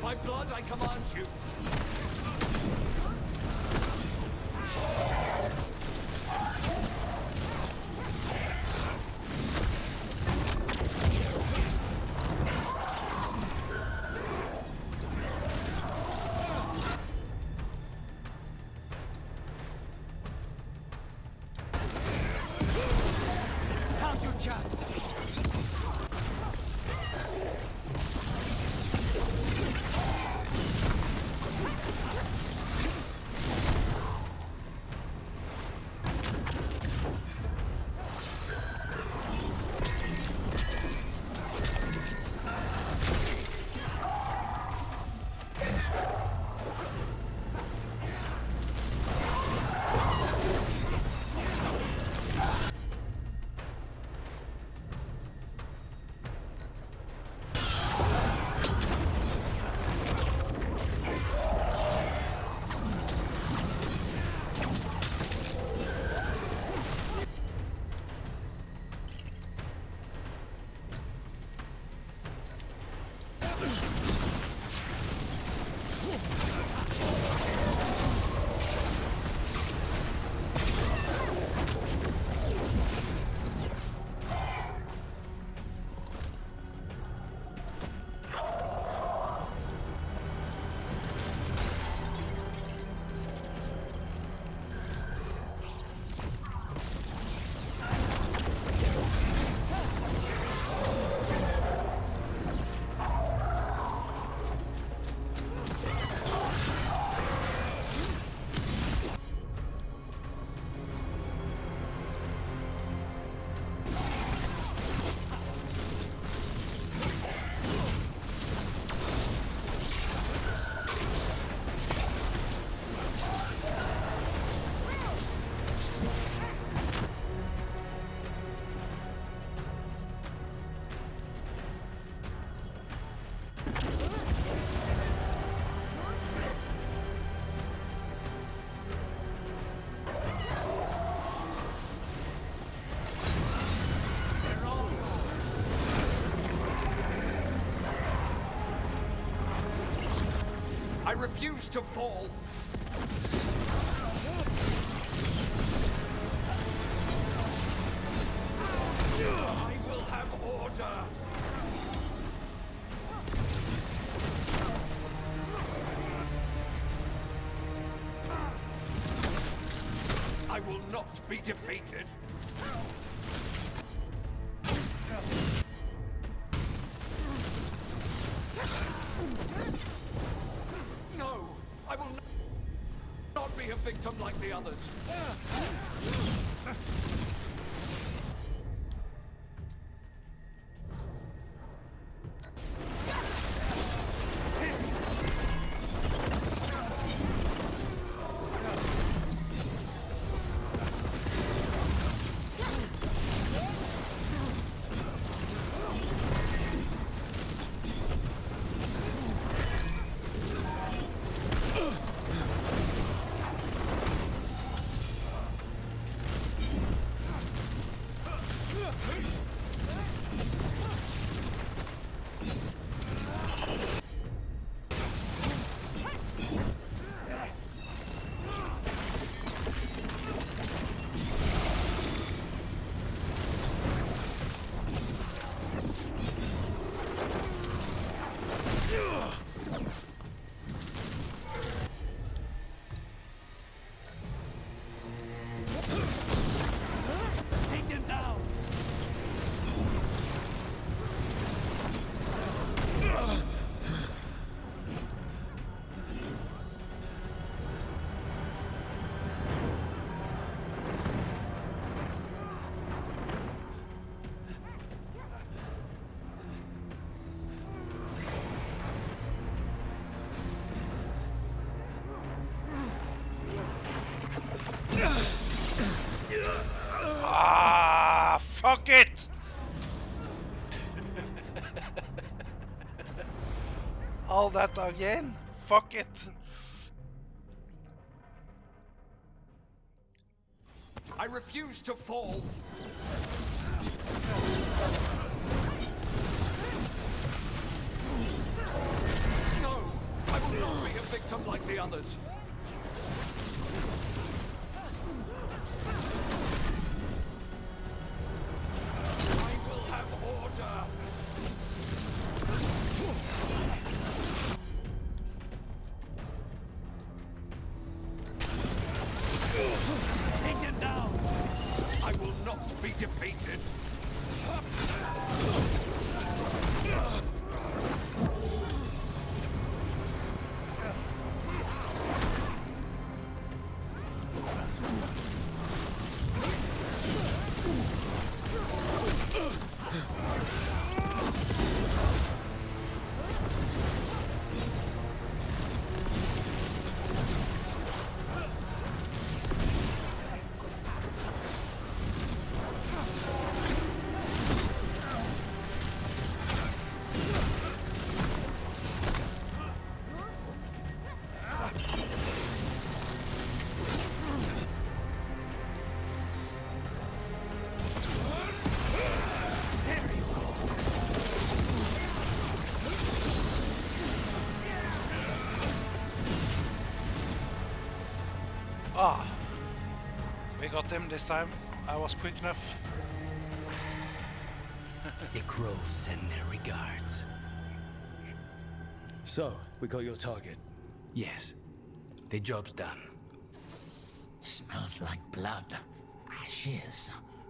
By blood, I command you. How's your chance? I refuse to fall. I will have order. I will not be defeated. No! I will not be a victim like the others! Ah, fuck it! All that again? Fuck it! I refuse to fall! No! I will not be a victim like the others! I will have order! Take him down! I will not be defeated! Ah, we got him this time. I was quick enough. The crows send their regards. So, we got your target. Yes, the job's done. Smells like blood. Ashes.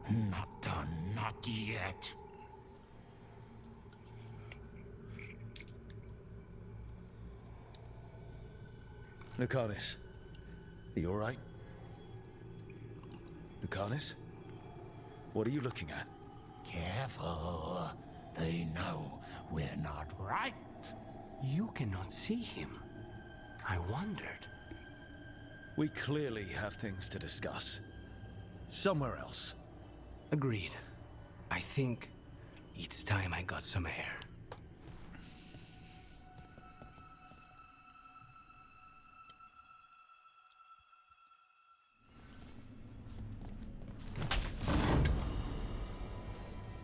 Not done, not yet. Lucanus, are you alright? Lucanus? What are you looking at? Careful. They know we're not right. You cannot see him. I wondered. We clearly have things to discuss. Somewhere else. Agreed. I think it's time I got some air.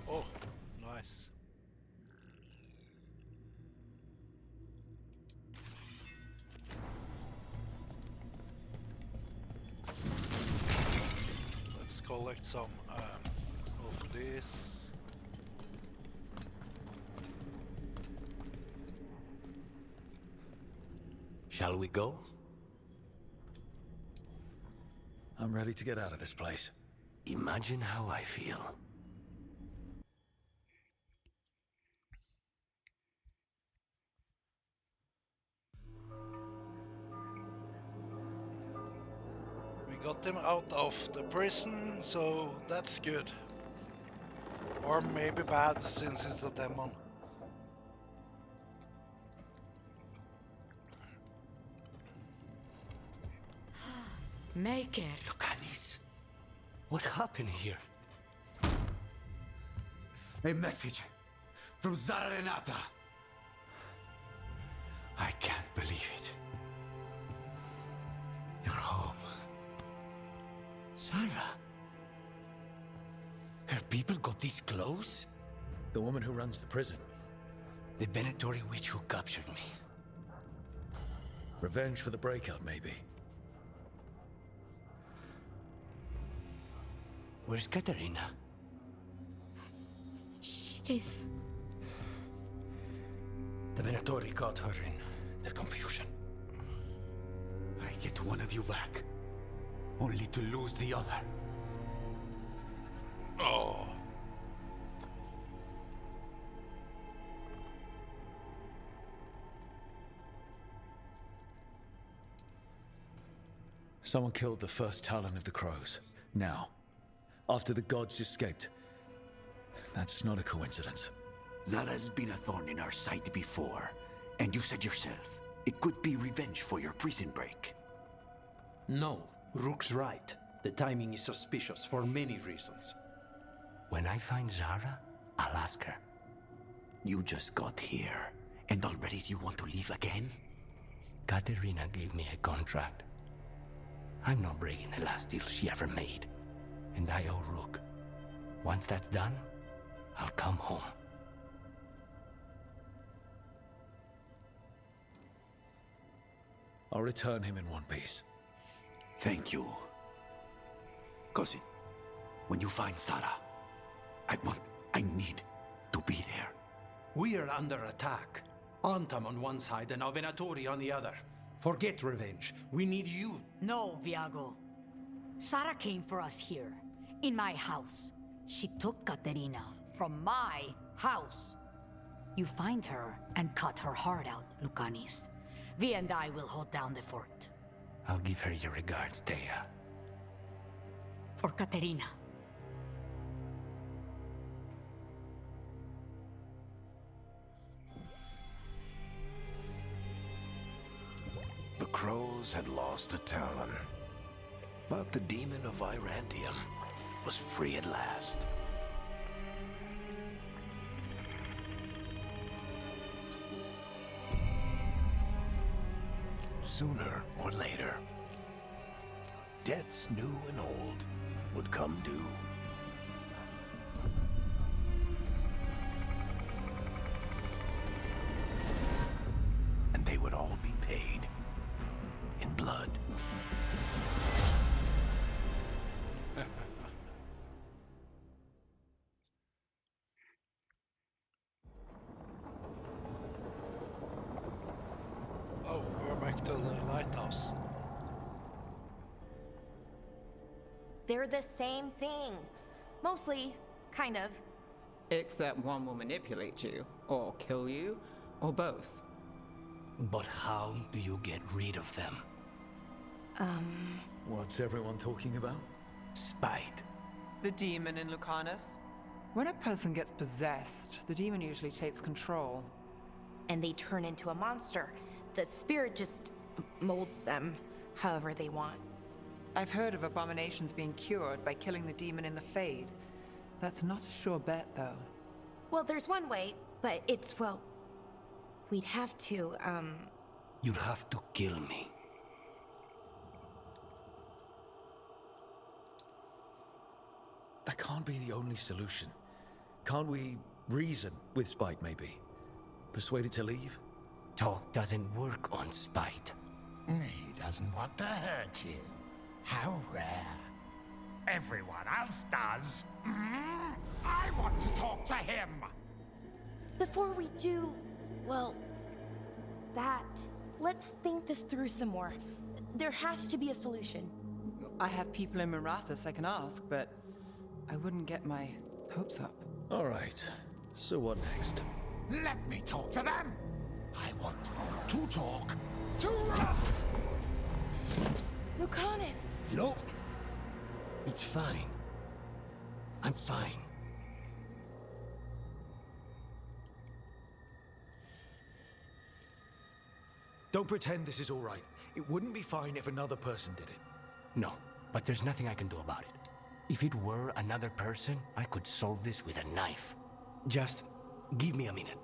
Oh, nice. Let's collect some of this. Shall we go? I'm ready to get out of this place. Imagine how I feel. got him out of the prison, so that's good. Or maybe bad, since it's a demon. Maker. Lucanis, what happened here? A message from Zara Renata. I can't believe it. You're home. Sarah? Her people got this close? The woman who runs the prison. The Venatori witch who captured me. Revenge for the breakout, maybe. Where's Katerina? She's... The Venatori caught her in their confusion. I get one of you back, only to lose the other. Oh. Someone killed the first Talon of the Crows. Now, after the gods escaped. That's not a coincidence. Zara's been a thorn in our side before, and you said yourself, it could be revenge for your prison break. No, Rook's right. The timing is suspicious for many reasons. When I find Zara, I'll ask her. You just got here, and already you want to leave again? Katerina gave me a contract. I'm not breaking the last deal she ever made. And I owe Rook. Once that's done, I'll come home. I'll return him in one piece. Thank you. Cousin, when you find Sarah, I need to be there. We are under attack. Antam on one side and Venatori on the other. Forget revenge. We need you. No, Viago. Sarah came for us here, in my house. She took Katerina from my house. You find her and cut her heart out, Lucanis. Vi and I will hold down the fort. I'll give her your regards, Thea. For Katerina. The Crows had lost a Talon, but the demon of Irantium was free at last. Sooner or later, debts new and old would come due. And they would all be paid in blood. Oh, we're back to the lighthouse. They're the same thing. Mostly, kind of. Except one will manipulate you, or kill you, or both. But how do you get rid of them? What's everyone talking about? Spite. The demon in Lucanus. When a person gets possessed, the demon usually takes control. And they turn into a monster. The spirit just molds them however they want. I've heard of abominations being cured by killing the demon in the Fade. That's not a sure bet, though. Well, there's one way, but it's, well... We'd have to, You'll have to kill me. That can't be the only solution. Can't we reason with Spite, maybe? Persuade it to leave? Talk doesn't work on Spite. He doesn't want to hurt you. How rare. Everyone else does. I want to talk to him. Before we do, well, let's think this through some more. There has to be a solution. I have people in Marathas I can ask, but I wouldn't get my hopes up. All right. So what next? Let me talk to them. I want to talk to... Lucanus! Nope. It's fine. I'm fine. Don't pretend this is all right. It wouldn't be fine if another person did it. No, but there's nothing I can do about it. If it were another person, I could solve this with a knife. Just give me a minute.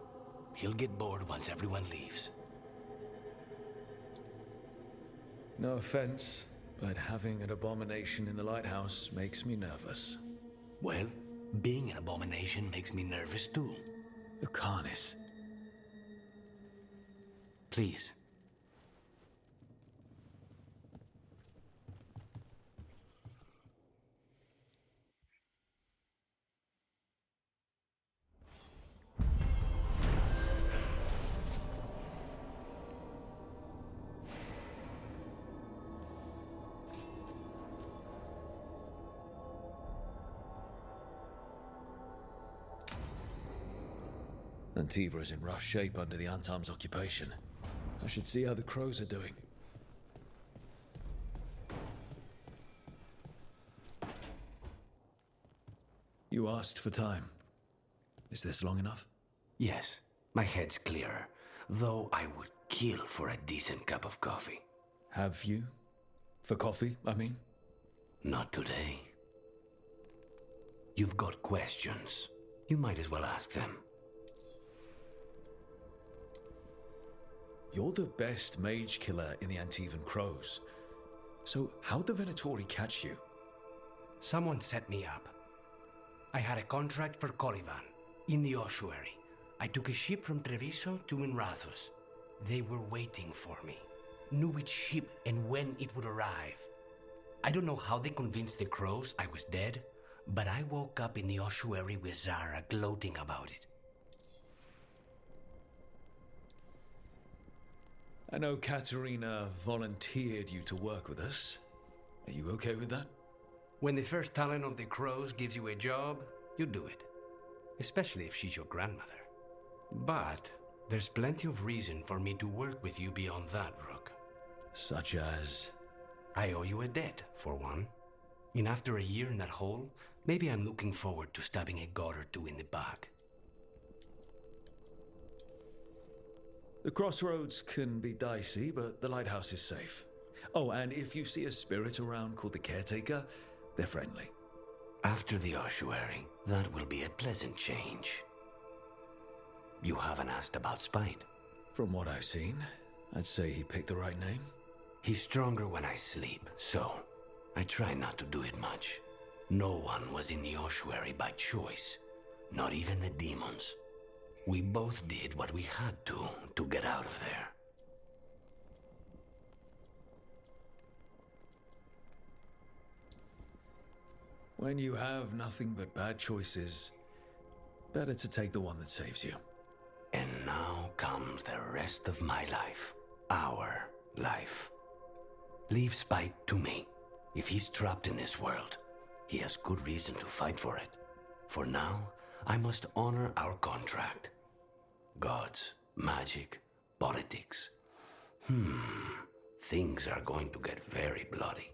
He'll get bored once everyone leaves. No offense, but having an abomination in the lighthouse makes me nervous. Well, being an abomination makes me nervous too. Lucanis. Please. Antiva is in rough shape under the Antam's occupation. I should see how the crows are doing. You asked for time. Is this long enough? Yes, my head's clearer, though I would kill for a decent cup of coffee. Have you? For coffee, I mean? Not today. You've got questions. You might as well ask them. You're the best mage killer in the Antivan Crows. So how'd the Venatori catch you? Someone set me up. I had a contract for Colivan, in the ossuary. I took a ship from Treviso to Minrathus. They were waiting for me. Knew which ship and when it would arrive. I don't know how they convinced the Crows I was dead, but I woke up in the ossuary with Zara gloating about it. I know Katerina volunteered you to work with us. Are you okay with that? When the first talent of the Crows gives you a job, you do it. Especially if she's your grandmother. But there's plenty of reason for me to work with you beyond that, Rook. Such as? I owe you a debt, for one. And after a year in that hole, maybe I'm looking forward to stabbing a god or two in the back. The crossroads can be dicey, but the lighthouse is safe. Oh, and if you see a spirit around called the Caretaker, they're friendly. After the ossuary, that will be a pleasant change. You haven't asked about Spite. From what I've seen, I'd say he picked the right name. He's stronger when I sleep, so I try not to do it much. No one was in the ossuary by choice, not even the demons. We both did what we had to get out of there. When you have nothing but bad choices, better to take the one that saves you. And now comes the rest of my life. Our life. Leave Spite to me. If he's trapped in this world, he has good reason to fight for it. For now, I must honor our contract. Gods, magic, politics. Things are going to get very bloody.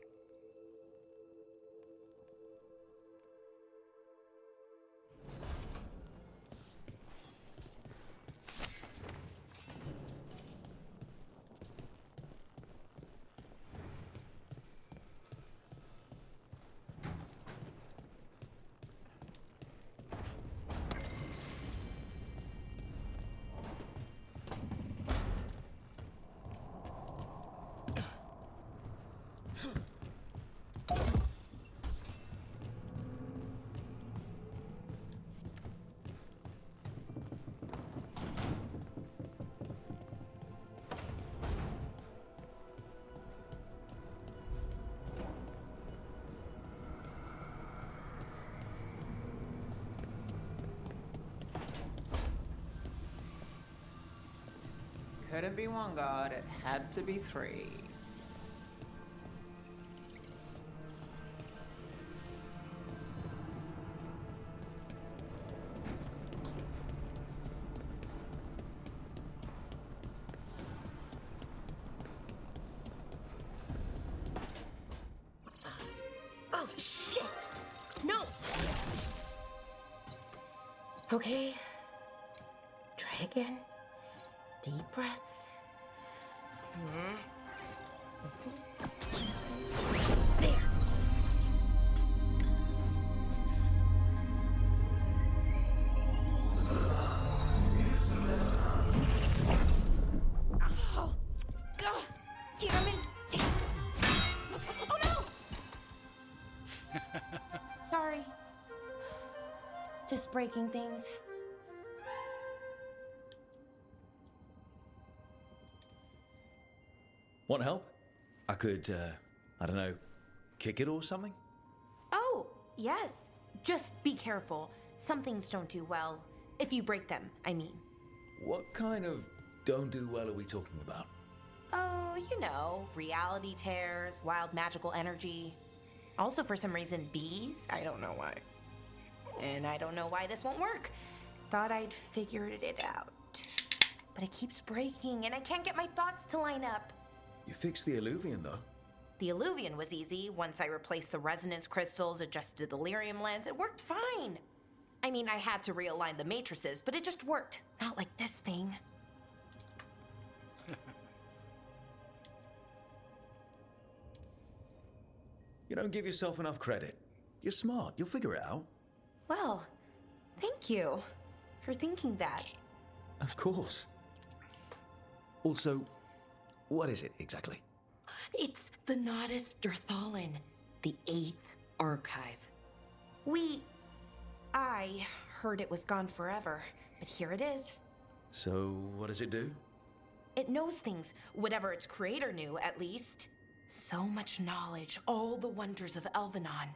Couldn't be one god, it had to be three. Oh, shit! no! Okay. Try again. Deep breaths. There. Oh, God, damn it. Oh no! Sorry. Just breaking things. Want help? I could, I don't know, kick it or something? Oh, yes. Just be careful. Some things don't do well. If you break them, I mean. What kind of don't do well are we talking about? Oh, you know, reality tears, wild magical energy. Also, for some reason, bees. I don't know why. And I don't know why this won't work. Thought I'd figured it out. But it keeps breaking, and I can't get my thoughts to line up. You fixed the Illuvian, though. The Illuvian was easy. Once I replaced the resonance crystals, adjusted the lyrium lens, it worked fine. I mean, I had to realign the matrices, but it just worked. Not like this thing. You don't give yourself enough credit. You're smart. You'll figure it out. Well, thank you for thinking that. Of course. Also, what is it exactly? It's the Nodus Durthalin, the 8th archive. I heard it was gone forever, but here it is. So, what does it do? It knows things, whatever its creator knew, at least. So much knowledge, all the wonders of Elvenon.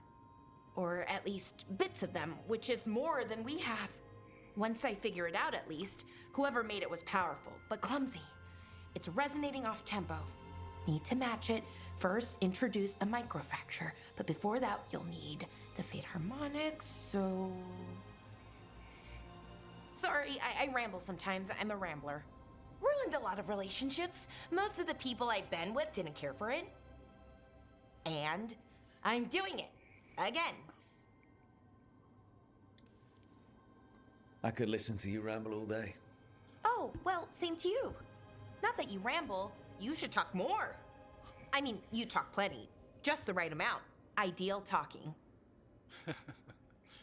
Or at least bits of them, which is more than we have. Once I figure it out, at least, whoever made it was powerful, but clumsy. It's resonating off tempo. Need to match it. First, introduce a microfracture, but before that, you'll need the Fate harmonics, so... Sorry, I ramble sometimes. I'm a rambler. Ruined a lot of relationships. Most of the people I've been with didn't care for it. And I'm doing it. Again. I could listen to you ramble all day. Oh, well, same to you. Not that you ramble, you should talk more. I mean, you talk plenty. Just the right amount. Ideal talking.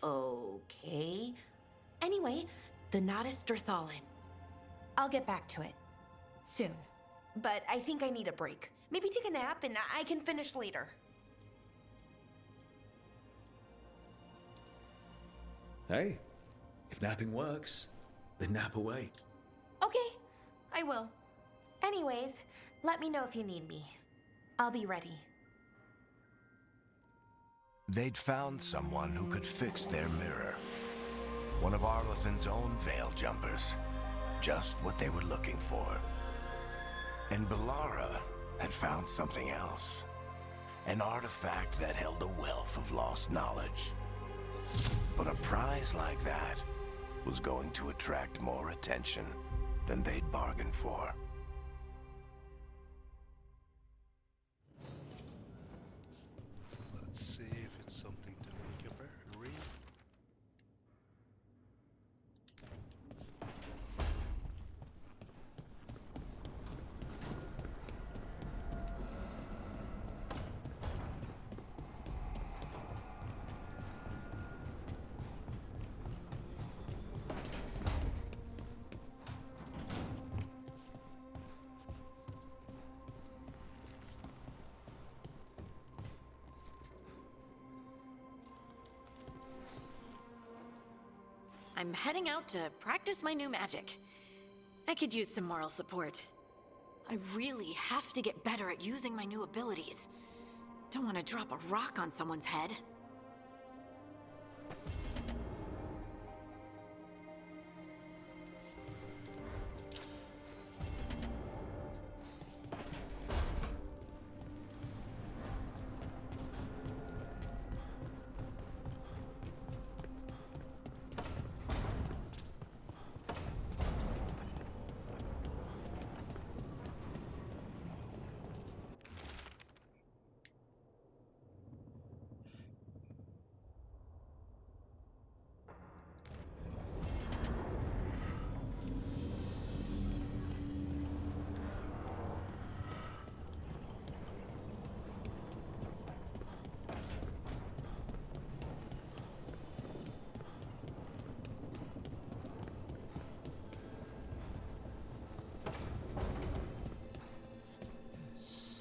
Okay. Anyway, the Nodus Durthalin. I'll get back to it. Soon. But I think I need a break. Maybe take a nap and I can finish later. Hey, if napping works, then nap away. Okay, I will. Anyways, let me know if you need me. I'll be ready. They'd found someone who could fix their mirror. One of Arlathan's own veil jumpers. Just what they were looking for. And Bellara had found something else. An artifact that held a wealth of lost knowledge. But a prize like that was going to attract more attention than they'd bargained for. Let's see if it's something to read. I'm heading out to practice my new magic. I could use some moral support. I really have to get better at using my new abilities. Don't want to drop a rock on someone's head.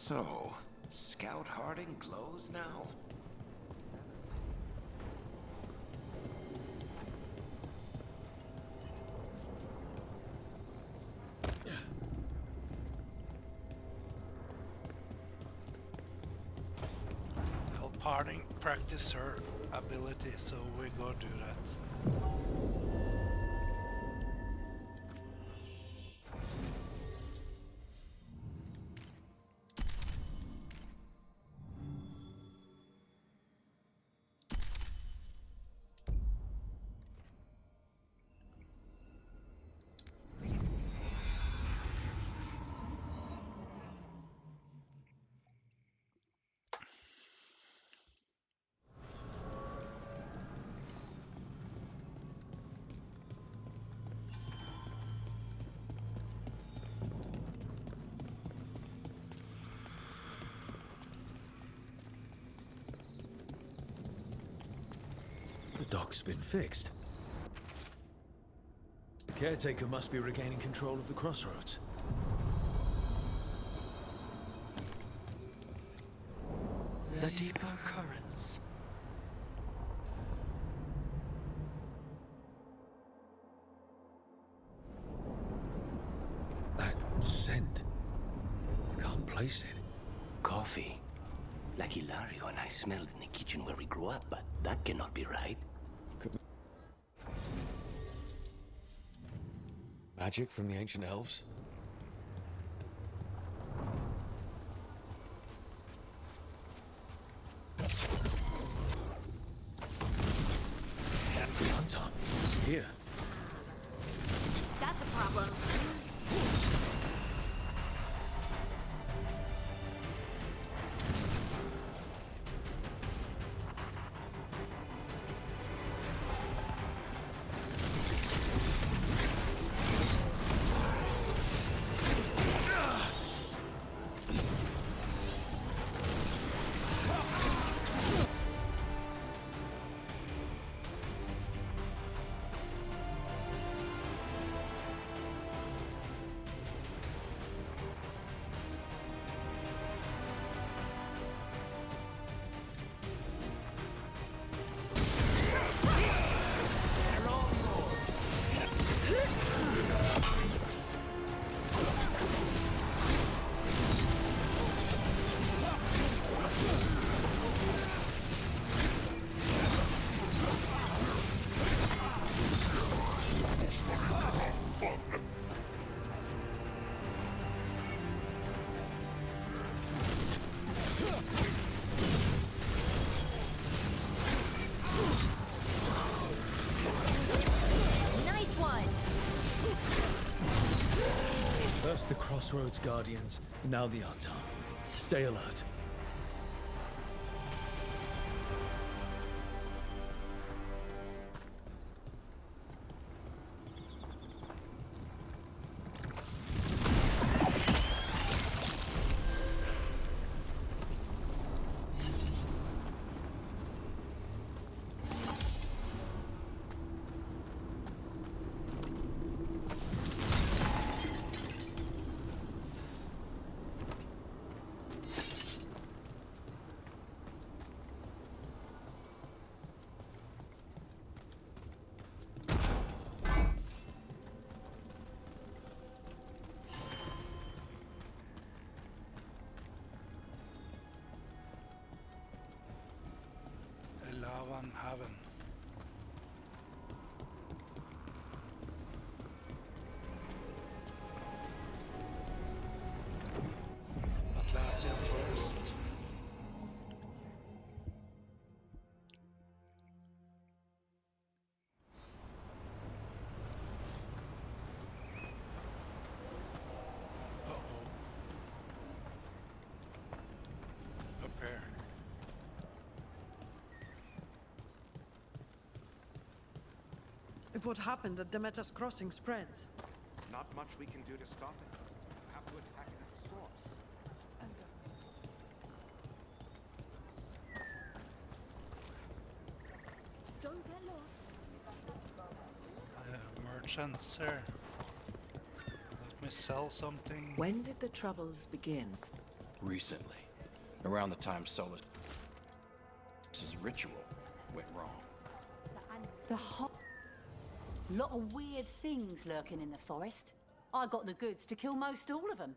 So, Scout Harding glows now? Help Harding practice her ability, so we go do that. The dock's been fixed. The caretaker must be regaining control of the crossroads. The deeper currents. That scent. Can't place it. Coffee. Like Hilario and I smelled in the kitchen where we grew up, but that cannot be right. Magic from the ancient elves? Anton, here. That's a problem. First the Crossroads Guardians, now the Anton. Stay alert. Lavan Haven. Atlassian Forest. Uh-oh. Up here. If what happened at Demeter's Crossing spreads, Not much we can do to stop it. We'll have to attack it at the source. don't get lost. Merchants here. Let me sell something. When did the Troubles begin? Recently. Around the time Solus's ritual went wrong. The whole lot of weird things lurking in the forest. I got the goods to kill most all of them.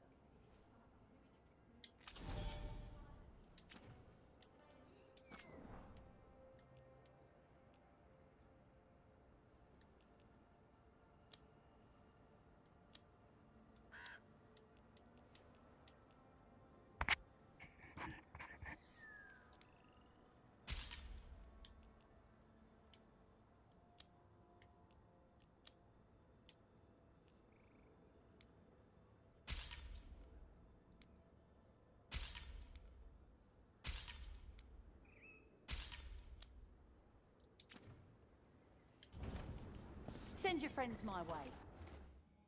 Send your friends my way.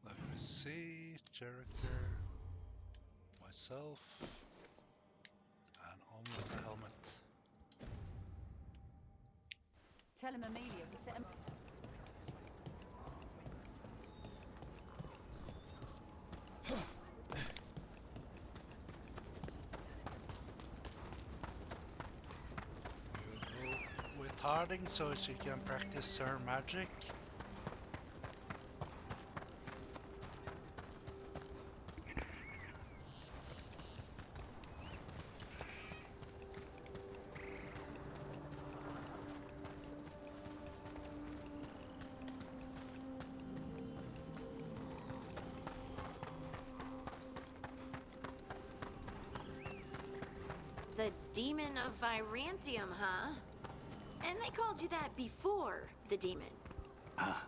Let me see. Character. Myself. And on with the helmet. Tell him Amelia will set him. You go with Harding so she can practice her magic. The Demon of Virantium, huh? And they called you that before the demon. Ah,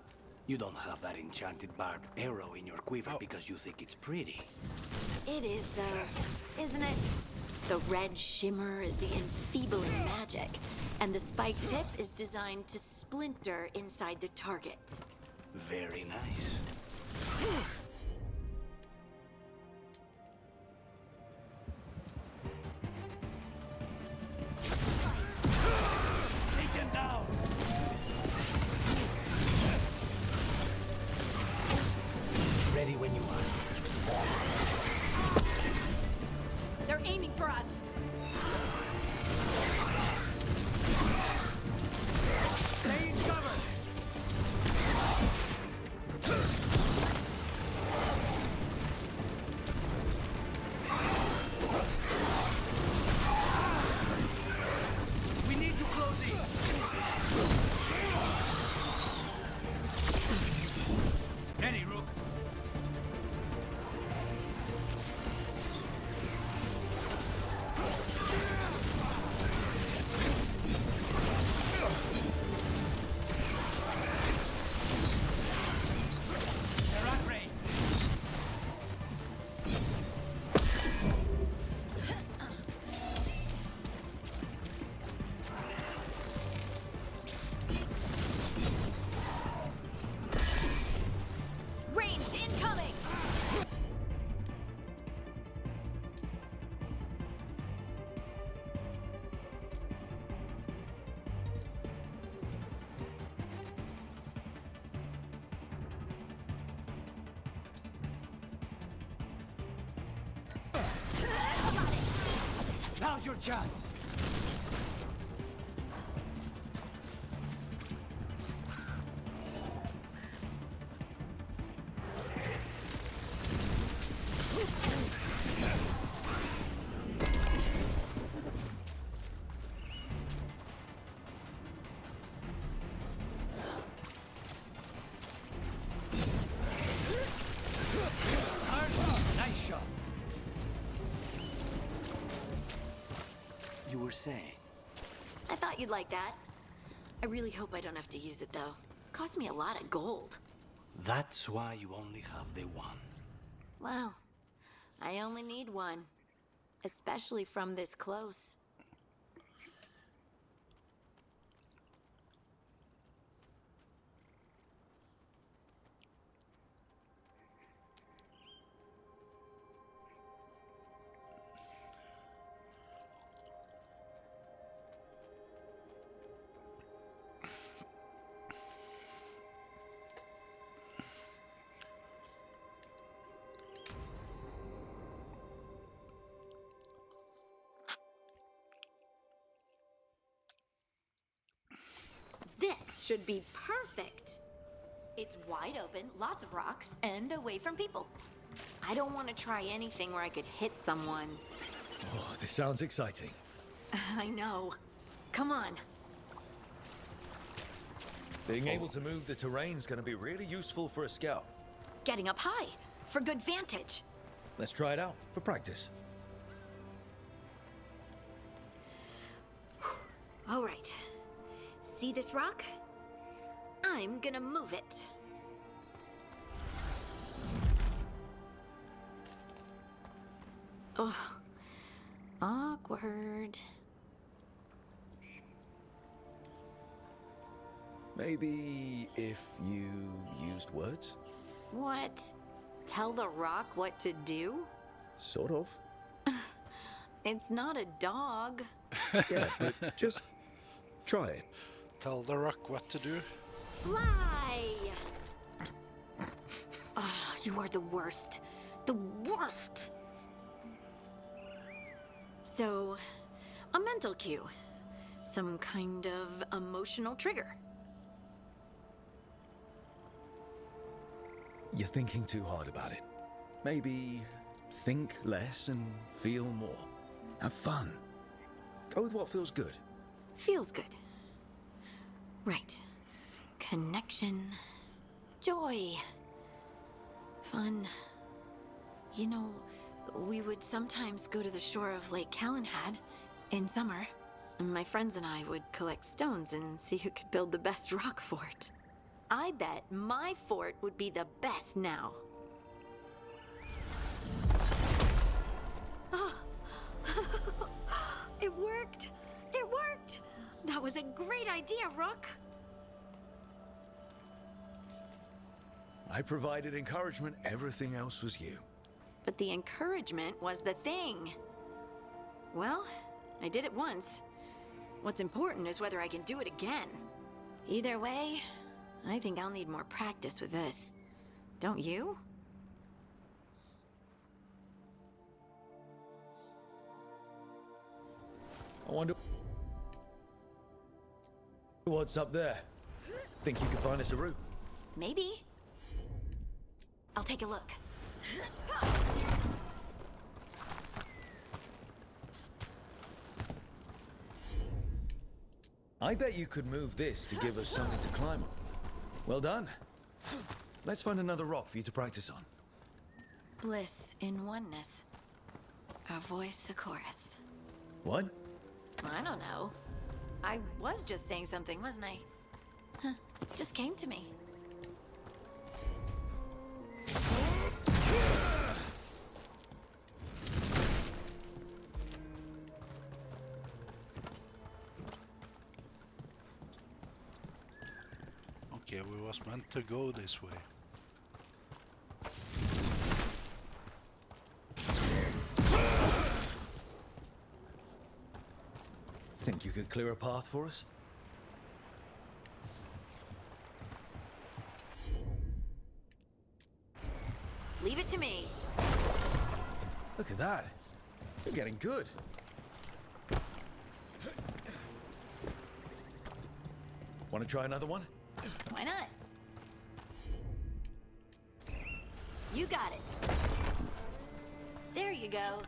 you don't have that enchanted barbed arrow in your quiver because you think it's pretty. It is, though, isn't it? The red shimmer is the enfeebling magic, and the spiked tip is designed to splinter inside the target. Very nice. Take him down! Ready when you are. They're aiming for us. Stay in cover! We need to close in. Ready, Rook. Ranged incoming! Now's your chance. Nice shot. You were saying? I thought you'd like that. I really hope I don't have to use it, though. Cost me a lot of gold. That's why you only have the one. Well, I only need one. Especially from this close. should be perfect. It's wide open, lots of rocks, and away from people. I don't want to try anything where I could hit someone. Oh, this sounds exciting. I know. Come on. Being able to move the terrain's gonna be really useful for a scout. Getting up high, for good vantage. Let's try it out for practice. All right. See this rock? I'm gonna move it. Oh, awkward. Maybe if you used words? What? Tell the rock what to do? Sort of. It's not a dog. Yeah, but just try it. Tell the rock what to do. Fly! Ah, you are the worst. The worst! So, a mental cue. Some kind of emotional trigger. You're thinking too hard about it. Maybe think less and feel more. Have fun. Go with what feels good. Feels good. Right. Connection. Joy. Fun. You know, we would sometimes go to the shore of Lake Calenhad in summer. And my friends and I would collect stones and see who could build the best rock fort. I bet my fort would be the best now. Oh. It worked! It worked! That was a great idea, Rook! I provided encouragement, everything else was you. But the encouragement was the thing. Well, I did it once. What's important is whether I can do it again. Either way, I think I'll need more practice with this. Don't you? I wonder what's up there. Think you can find us a route? Maybe. I'll take a look. I bet you could move this to give us something to climb on. Well done. Let's find another rock for you to practice on. Bliss in oneness. A voice, a chorus. What? I don't know. I was just saying something, wasn't I? Huh. Just came to me. Okay, we was meant to go this way. Think you could clear a path for us? Leave it to me. Look at that. You're getting good. Want to try another one? Why not? You got it. There you go.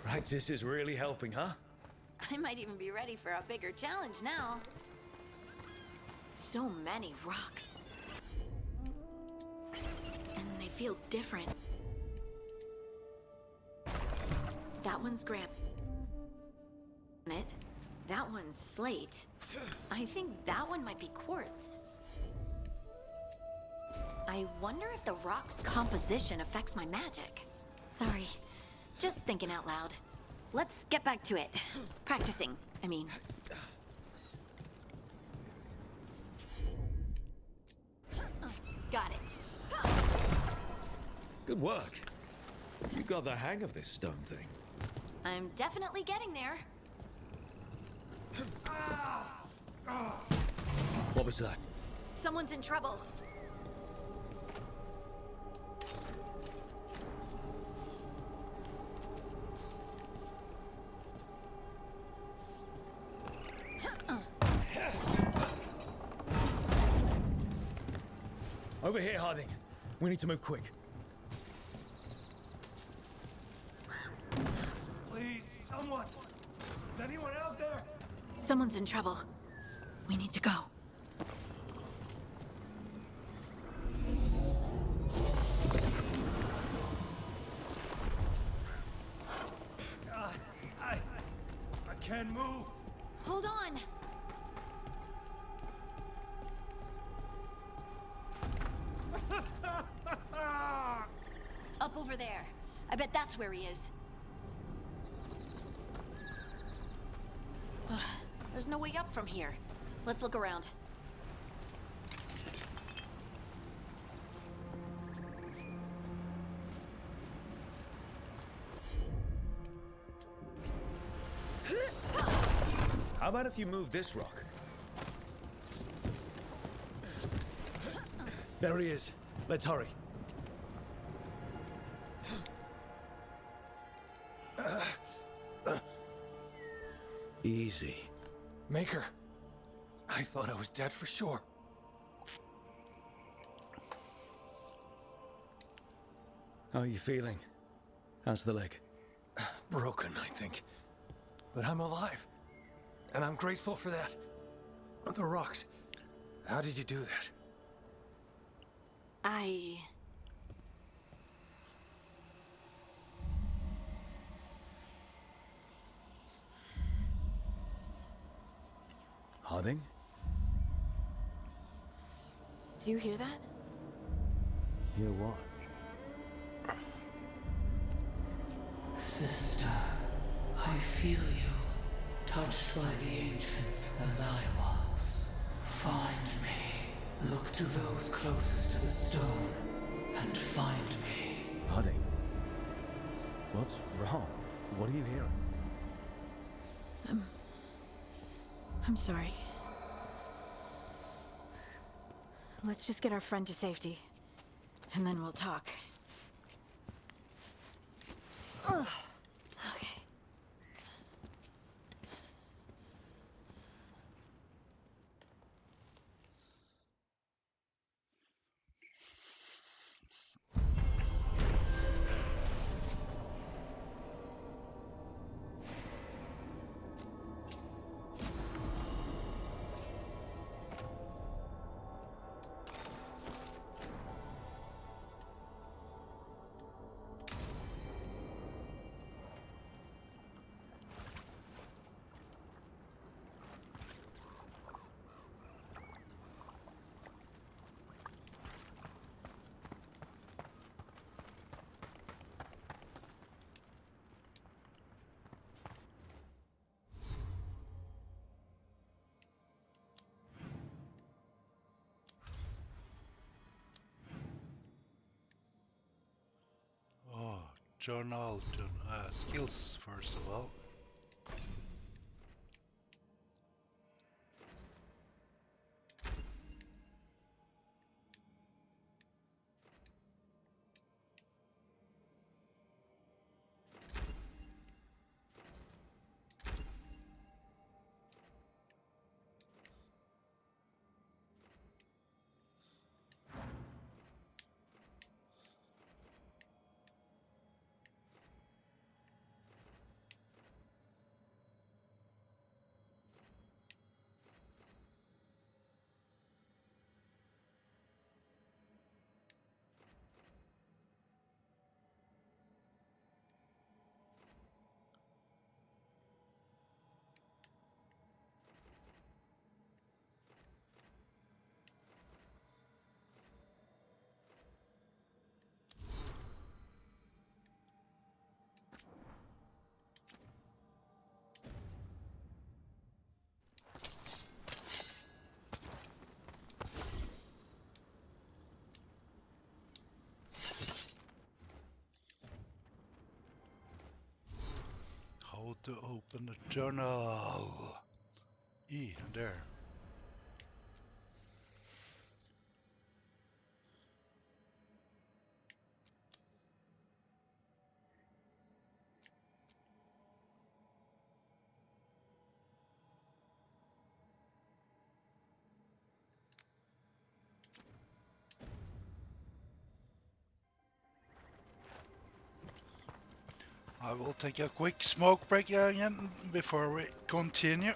Practice is really helping, huh? I might even be ready for a bigger challenge now. So many rocks. And they feel different. That one's granite. That one's slate. I think that one might be quartz. I wonder if the rock's composition affects my magic. Sorry, just thinking out loud. Let's get back to it. Practicing, I mean. Got it. Good work. You got the hang of this stone thing. I'm definitely getting there. What was that? Someone's in trouble. Over here, Harding. We need to move quick. Please, someone! Is anyone out there? Someone's in trouble. We need to go. I can't move. Hold on! Up over there. I bet that's where he is. There's no way up from here. Let's look around. How about if you move this rock? There he is. Let's hurry. Easy. Maker, I thought I was dead for sure. How are you feeling? How's the leg? Broken, I think. But I'm alive. And I'm grateful for that. The rocks. How did you do that? Harding? Do you hear that? Hear what? Sister, I feel you, touched by the ancients as I was. Find me. Look to those closest to the stone, and find me. Harding? What's wrong? What are you hearing? I'm sorry. Let's just get our friend to safety, and then we'll talk. Ugh. Okay. Oh, journal to skills first of all. How to open the journal? E, there. I will take a quick smoke break again before we continue.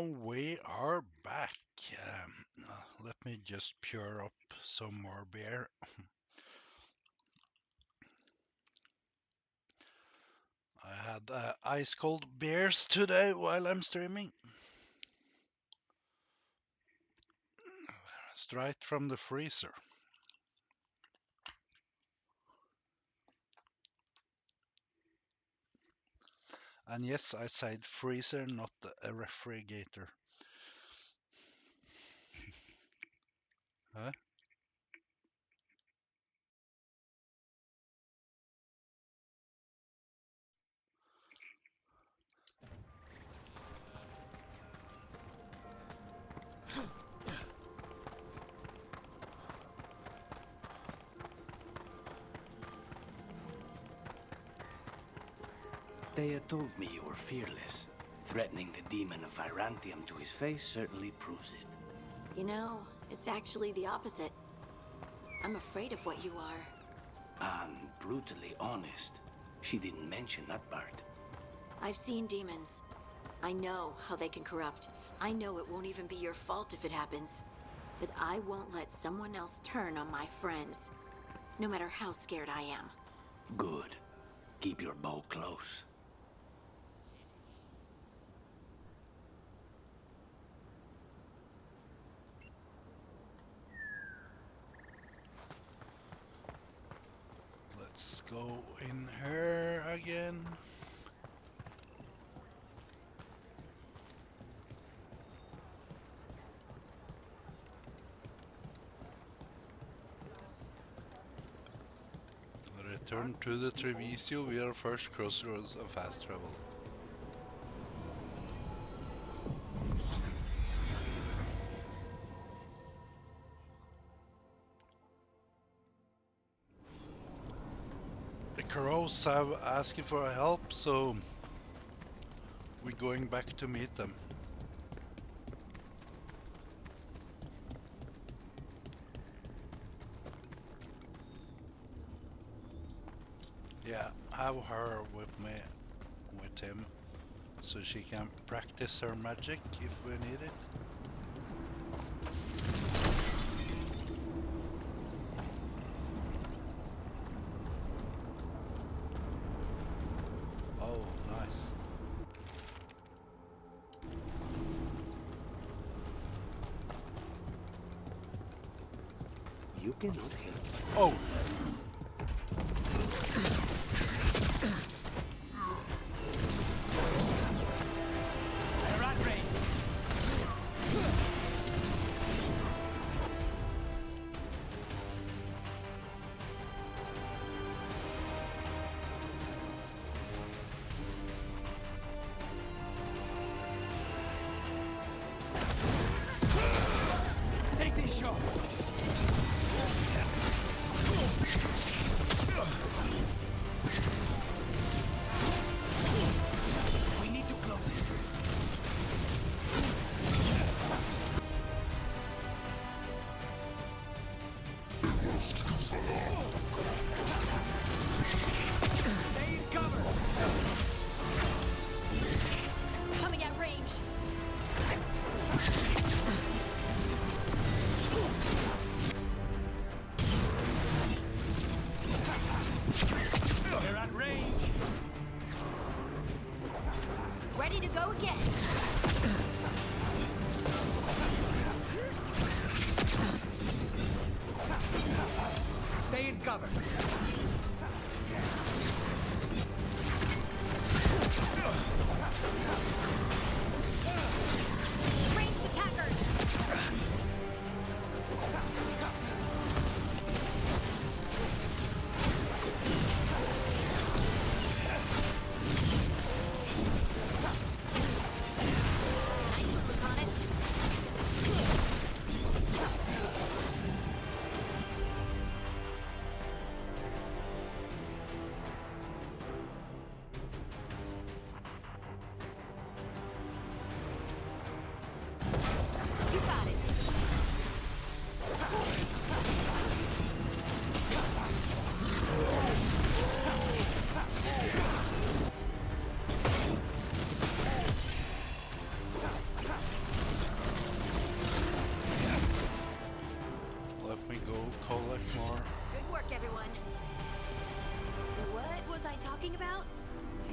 we are back. Let me just pour up some more beer. I had ice cold beers today while I'm streaming. Straight from the freezer. And yes, I said freezer, not a refrigerator. Huh? Thea told me you were fearless. Threatening the demon of Virantium to his face certainly proves it. You know, it's actually the opposite. I'm afraid of what you are. And brutally honest. She didn't mention that part. I've seen demons. I know how they can corrupt. I know it won't even be your fault if it happens. But I won't let someone else turn on my friends. No matter how scared I am. Good. Keep your bow close. Let's go in here again. Return to the Treviso via first crossroads of fast travel. The crows have asked for help, so we're going back to meet them. Yeah, have her with me, with him, so she can practice her magic if we need it. Oh, nice. You cannot help. Oh! Take this shot! We need to close it. Stay in cover! Coming at range.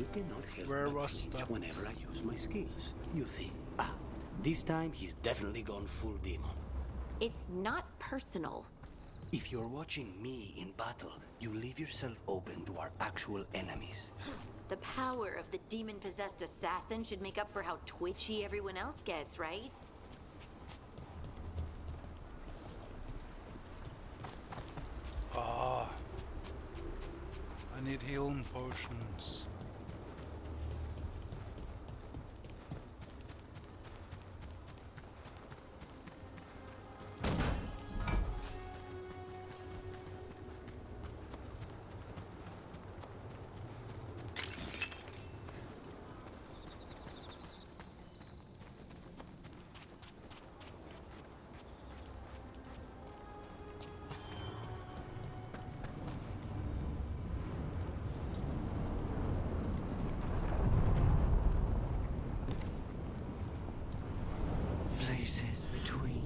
I cannot help Where but was flinch that? whenever I use my skills. You think, this time he's definitely gone full demon. It's not personal. If you're watching me in battle, you leave yourself open to our actual enemies. The power of the demon-possessed assassin should make up for how twitchy everyone else gets, right? Ah, I need healing potions. Places between.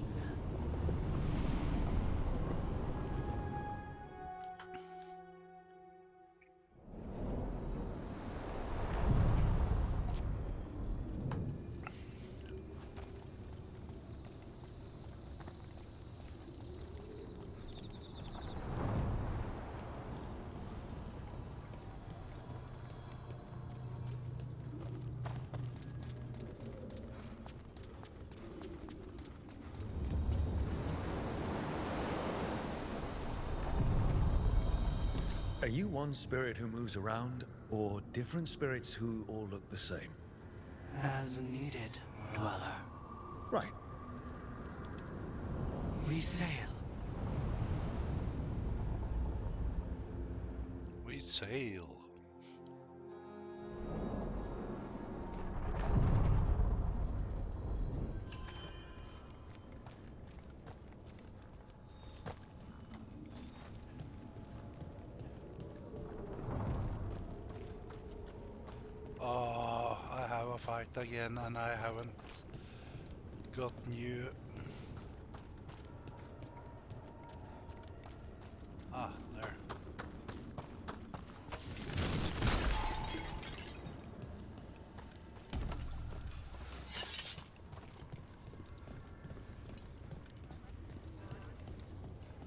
Are you one spirit who moves around, or different spirits who all look the same? As needed, Dweller. Right. We sail. We sail. Oh, I have a fight again and I haven't got new. Ah, there.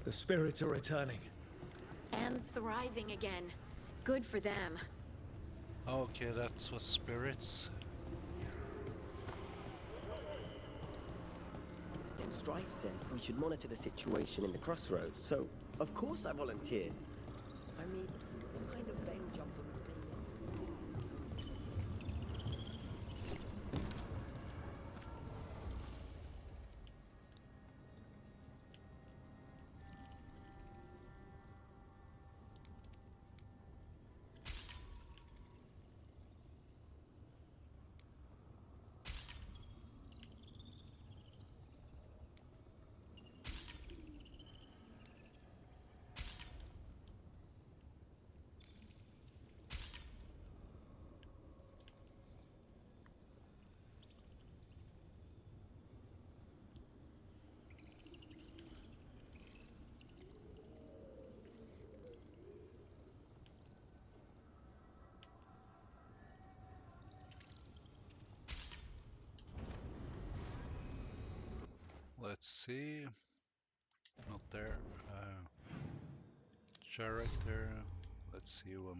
The spirits are returning. And thriving again. Good for them. Okay, that's what spirits. Then Strife said we should monitor the situation in the crossroads, so of course I volunteered. I mean, what kind of veil jumper would say no? Let's see. Not there. Character. Let's see one.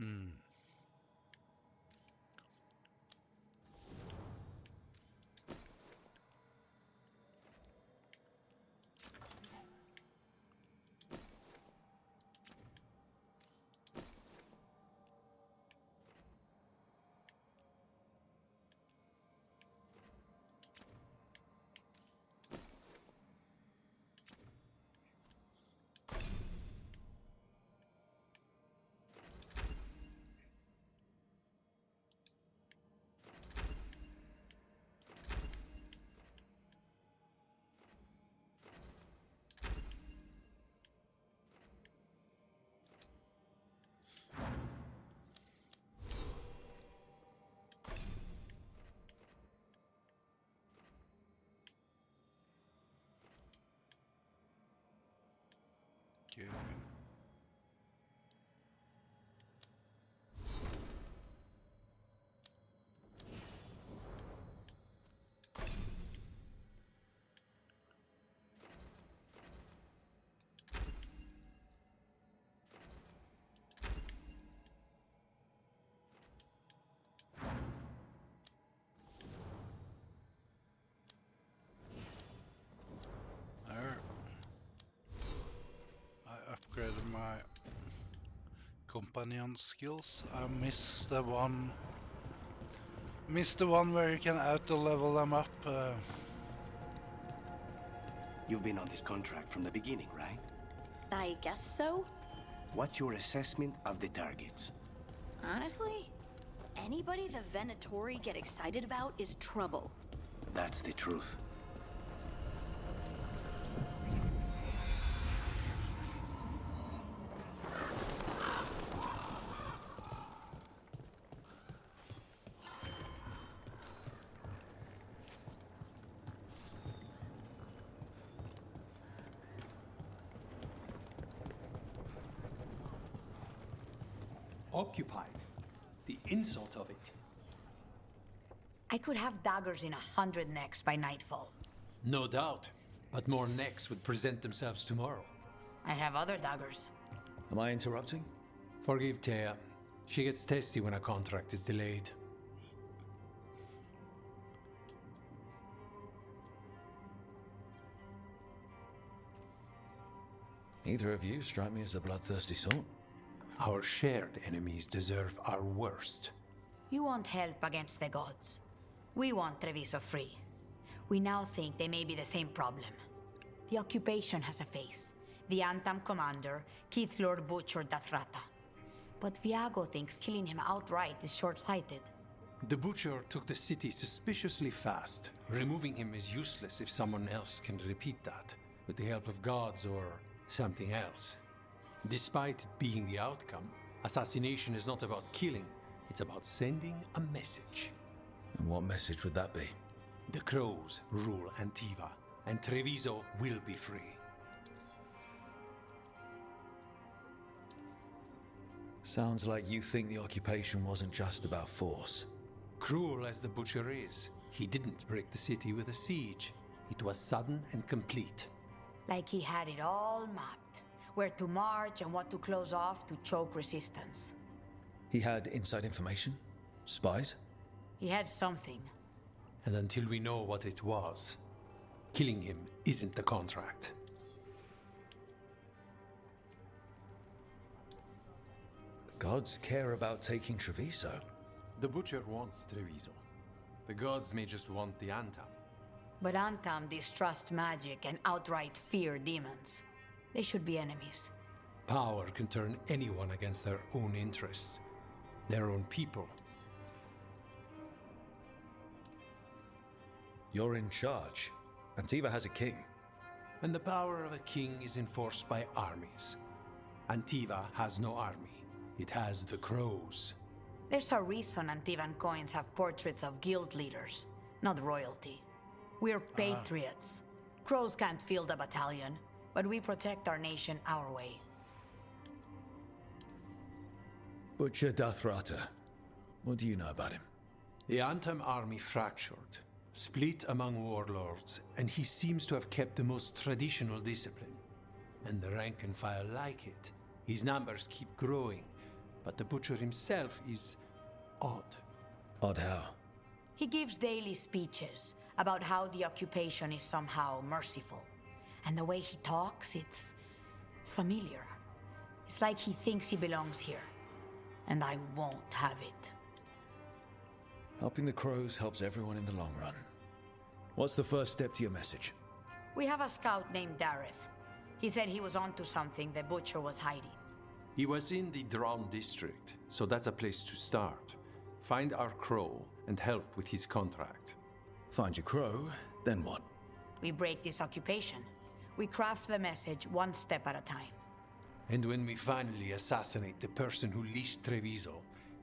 Hmm. Okay. There. I upgraded my companion skills. I missed the one where you can auto level them up. You've been on this contract from the beginning, right? I guess so. What's your assessment of the targets? Honestly, anybody the Venatori get excited about is trouble. That's the truth. Occupied. The insult of it. I could have daggers in 100 necks by nightfall. No doubt. But more necks would present themselves tomorrow. I have other daggers. Am I interrupting? Forgive Thea. She gets testy when a contract is delayed. Neither of you strike me as the bloodthirsty sort. Our shared enemies deserve our worst. You want help against the gods. We want Treviso free. We now think they may be the same problem. The occupation has a face. The Antam commander, Keith Lord Butcher Dathrata. But Viago thinks killing him outright is short-sighted. The Butcher took the city suspiciously fast. Removing him is useless if someone else can repeat that, with the help of gods or something else. Despite it being the outcome, assassination is not about killing, it's about sending a message. And what message would that be? The Crows rule Antiva, and Treviso will be free. Sounds like you think the occupation wasn't just about force. Cruel as the Butcher is, he didn't break the city with a siege. It was sudden and complete. Like he had it all mapped. Where to march and what to close off to choke resistance. He had inside information? Spies? He had something. And until we know what it was, killing him isn't the contract. The gods care about taking Treviso. The Butcher wants Treviso. The gods may just want the Antam. But Antam distrust magic and outright fear demons. They should be enemies. Power can turn anyone against their own interests, their own people. You're in charge. Antiva has a king. And the power of a king is enforced by armies. Antiva has no army. It has the Crows. There's a reason Antivan coins have portraits of guild leaders, not royalty. We're patriots. Crows can't field a battalion. But we protect our nation our way. Butcher Dathrata. What do you know about him? The Antam army fractured, split among warlords, and he seems to have kept the most traditional discipline. And the rank and file like it. His numbers keep growing, but the butcher himself is odd. Odd how? He gives daily speeches about how the occupation is somehow merciful. And the way he talks, it's familiar. It's like he thinks he belongs here. And I won't have it. Helping the crows helps everyone in the long run. What's the first step to your message? We have a scout named Dareth. He said he was onto something the butcher was hiding. He was in the Drown district, so that's a place to start. Find our crow and help with his contract. Find your crow, then what? We break this occupation. We craft the message one step at a time. And when we finally assassinate the person who leashed Treviso,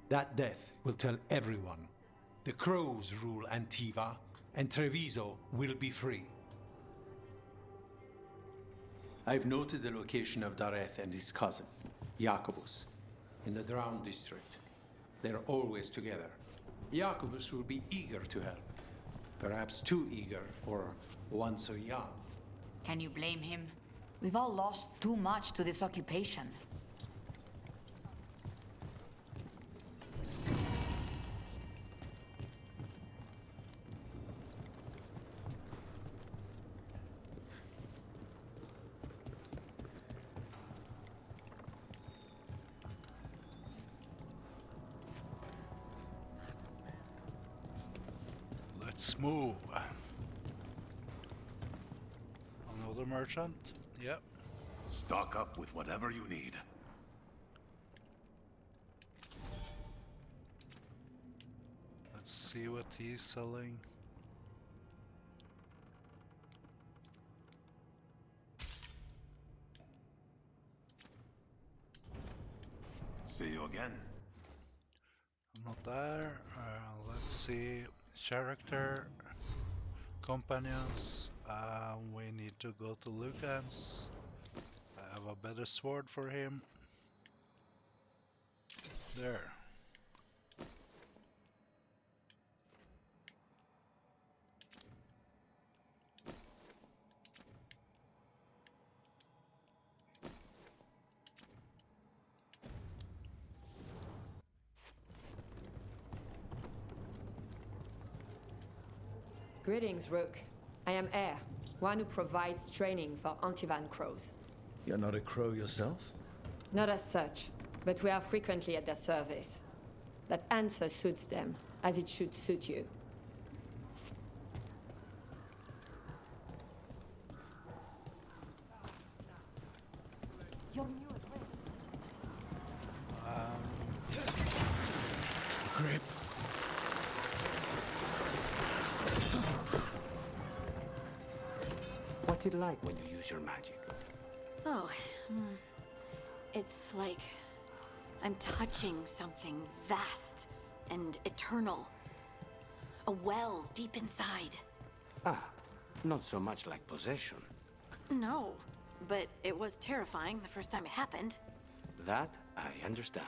that death will tell everyone. The crows rule Antiva, and Treviso will be free. I've noted the location of Dareth and his cousin, Jacobus, in the Drown district. They're always together. Jacobus will be eager to help. Perhaps too eager for one so young. Can you blame him? We've all lost too much to this occupation. Let's move. Another merchant? Yep. Stock up with whatever you need. Let's see what he's selling. See you again. Not there. Let's see. Character. Companions. We need to go to Lucan's. I have a better sword for him. There. Greetings, Rook. I am Air, one who provides training for Antivan crows. You're not a crow yourself? Not as such, but we are frequently at their service. That answer suits them, as it should suit you. You're new as well. Grip. What's it like when you use your magic? Oh, it's like I'm touching something vast and eternal. A well deep inside. Ah, not so much like possession. No, but it was terrifying the first time it happened. That I understand.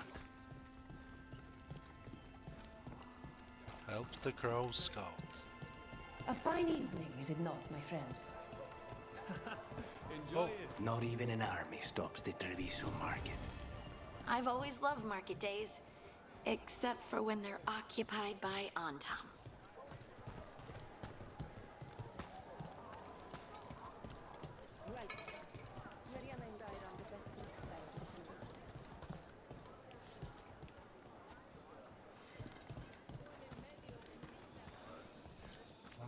Help the Crow Scout. A fine evening, is it not, my friends? Enjoy it. Not even an army stops the Treviso market. I've always loved market days, except for when they're occupied by Antam.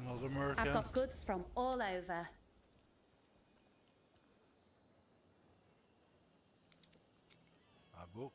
Another merchant. I've got goods from all over. A book.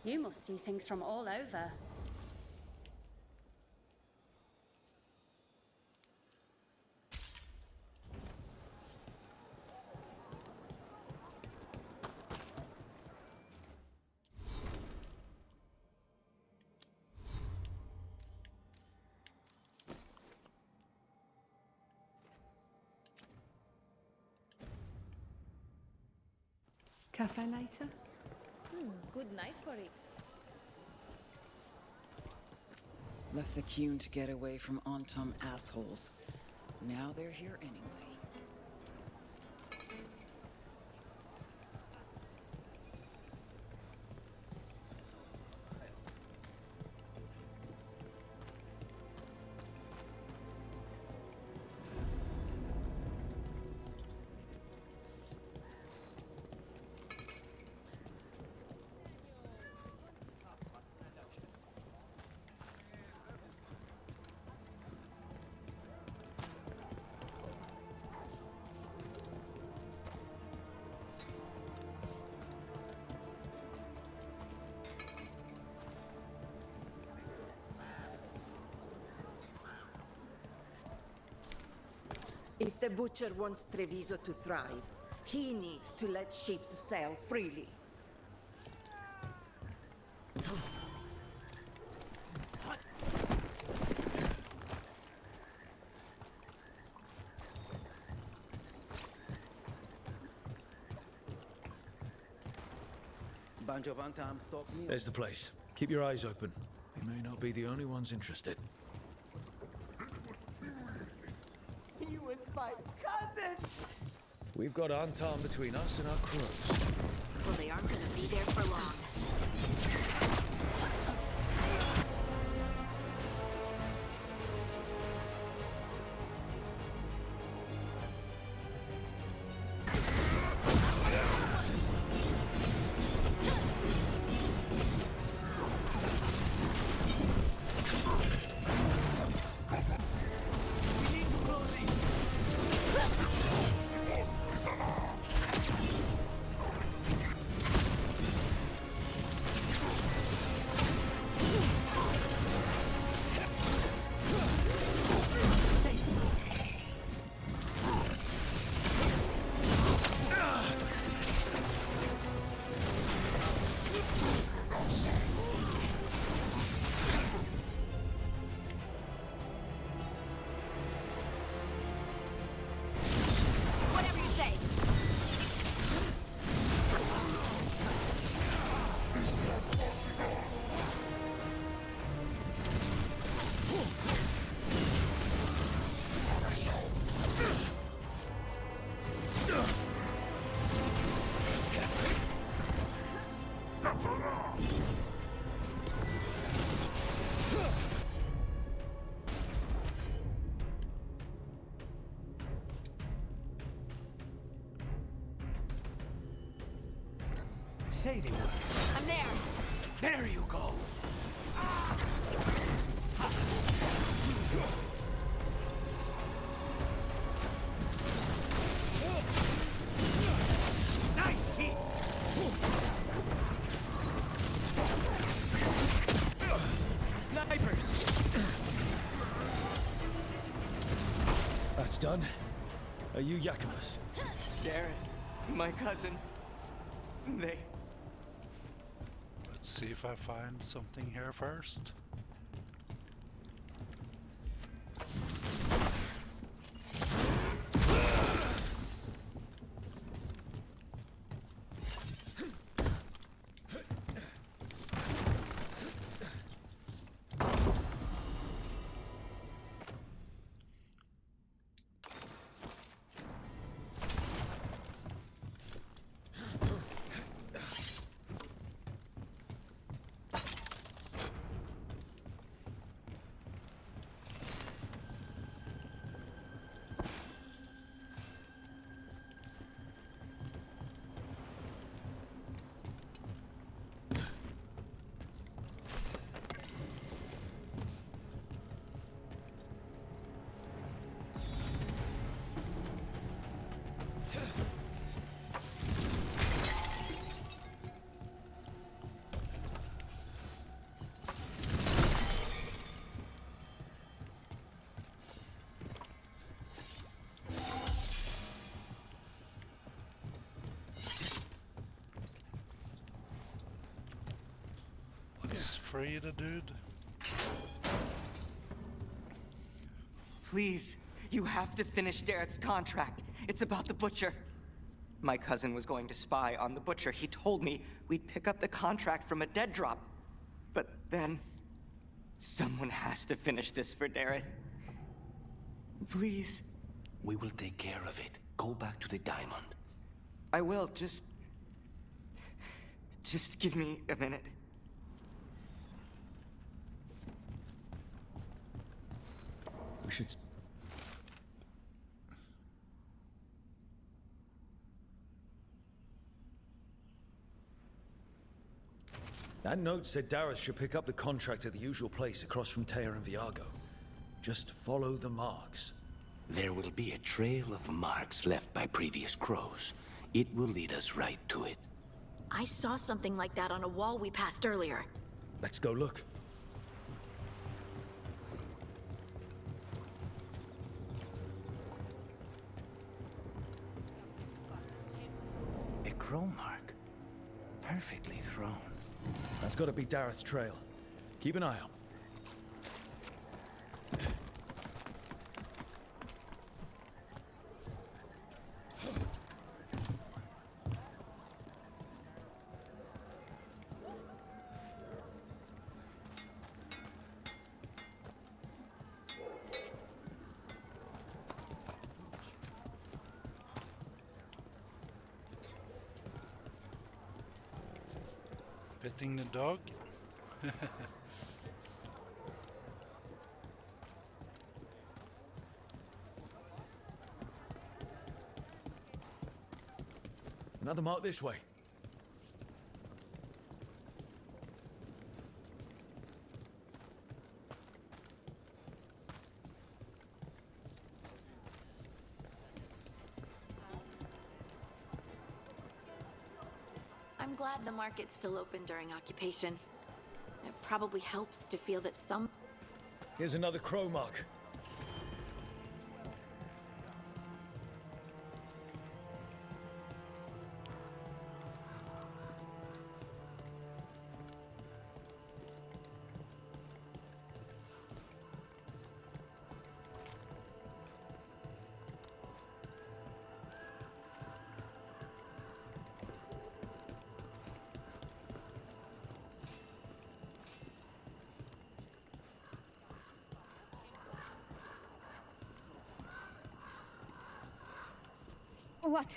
You must see things from all over. Cafe later? Good night for it. Left the Cune to get away from Antum assholes. Now they're here anyway. If the Butcher wants Treviso to thrive, he needs to let ships sail freely. There's the place. Keep your eyes open. We may not be the only ones interested. He was my cousin! We've got Antam between us and our crows. Well, they aren't gonna be there for long. Whatever you say. Say the word. I'm there. There you go. Nice hit. Snipers! That's done. Are you Yakimus? Gareth, my cousin. They... Let's see if I find something here first. Let's free the dude. Please, you have to finish Darrett's contract. It's about the Butcher. My cousin was going to spy on the Butcher. He told me we'd pick up the contract from a dead drop. But then... someone has to finish this for Dareth. Please. We will take care of it. Go back to the diamond. I will, just give me a minute. We should... That note said Dareth should pick up the contract at the usual place across from Teir and Viago. Just follow the marks. There will be a trail of marks left by previous crows. It will lead us right to it. I saw something like that on a wall we passed earlier. Let's go look. A crow mark. Perfectly thrown. That's got to be Dareth's trail. Keep an eye out. Petting the dog. Another mark this way. I'm glad the market's still open during occupation. It probably helps to feel that some... Here's another crow mark. What?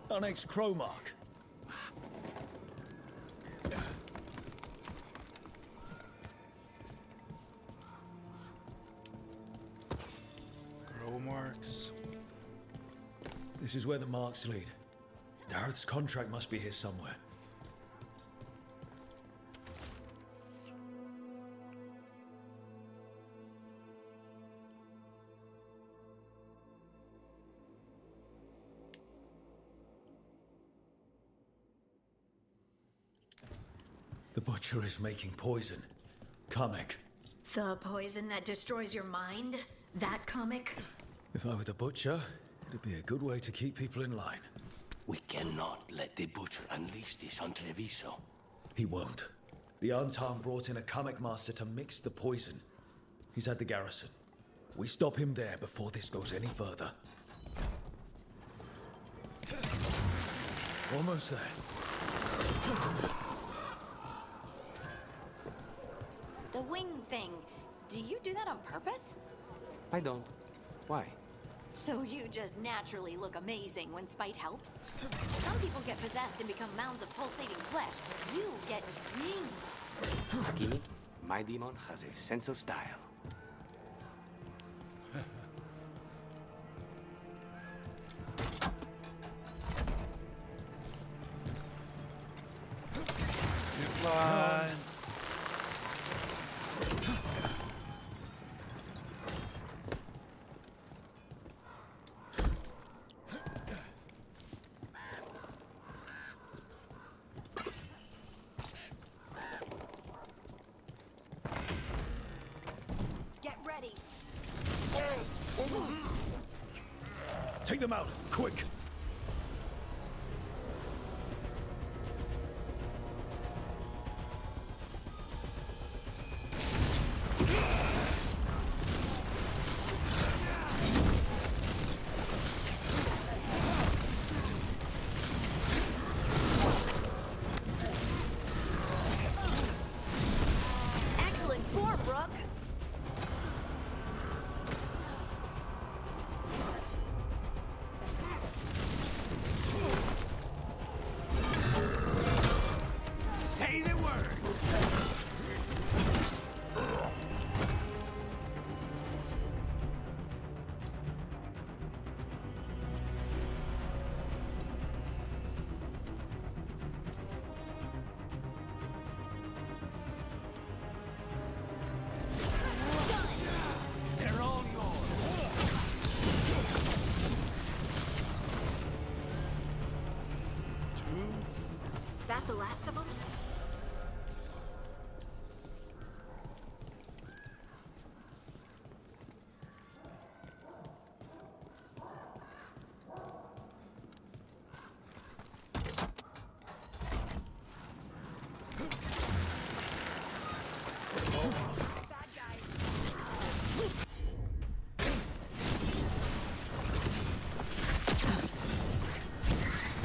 Our next crow mark. Crow marks. This is where the marks lead. Dareth's contract must be here somewhere. The Butcher is making poison. Kamek. The poison that destroys your mind? That comic? If I were the Butcher, it'd be a good way to keep people in line. We cannot let the Butcher unleash this on Treviso. He won't. The Antam brought in a Kamek master to mix the poison. He's at the garrison. We stop him there before this goes any further. Almost there. The wing thing. Do you do that on purpose? I don't. Why? So you just naturally look amazing when spite helps? Some people get possessed and become mounds of pulsating flesh. You get wings. Hakimi, my demon has a sense of style. Zipline. Take them out, quick! Excellent form, Rook. Say the word! They're all yours. That the last of them?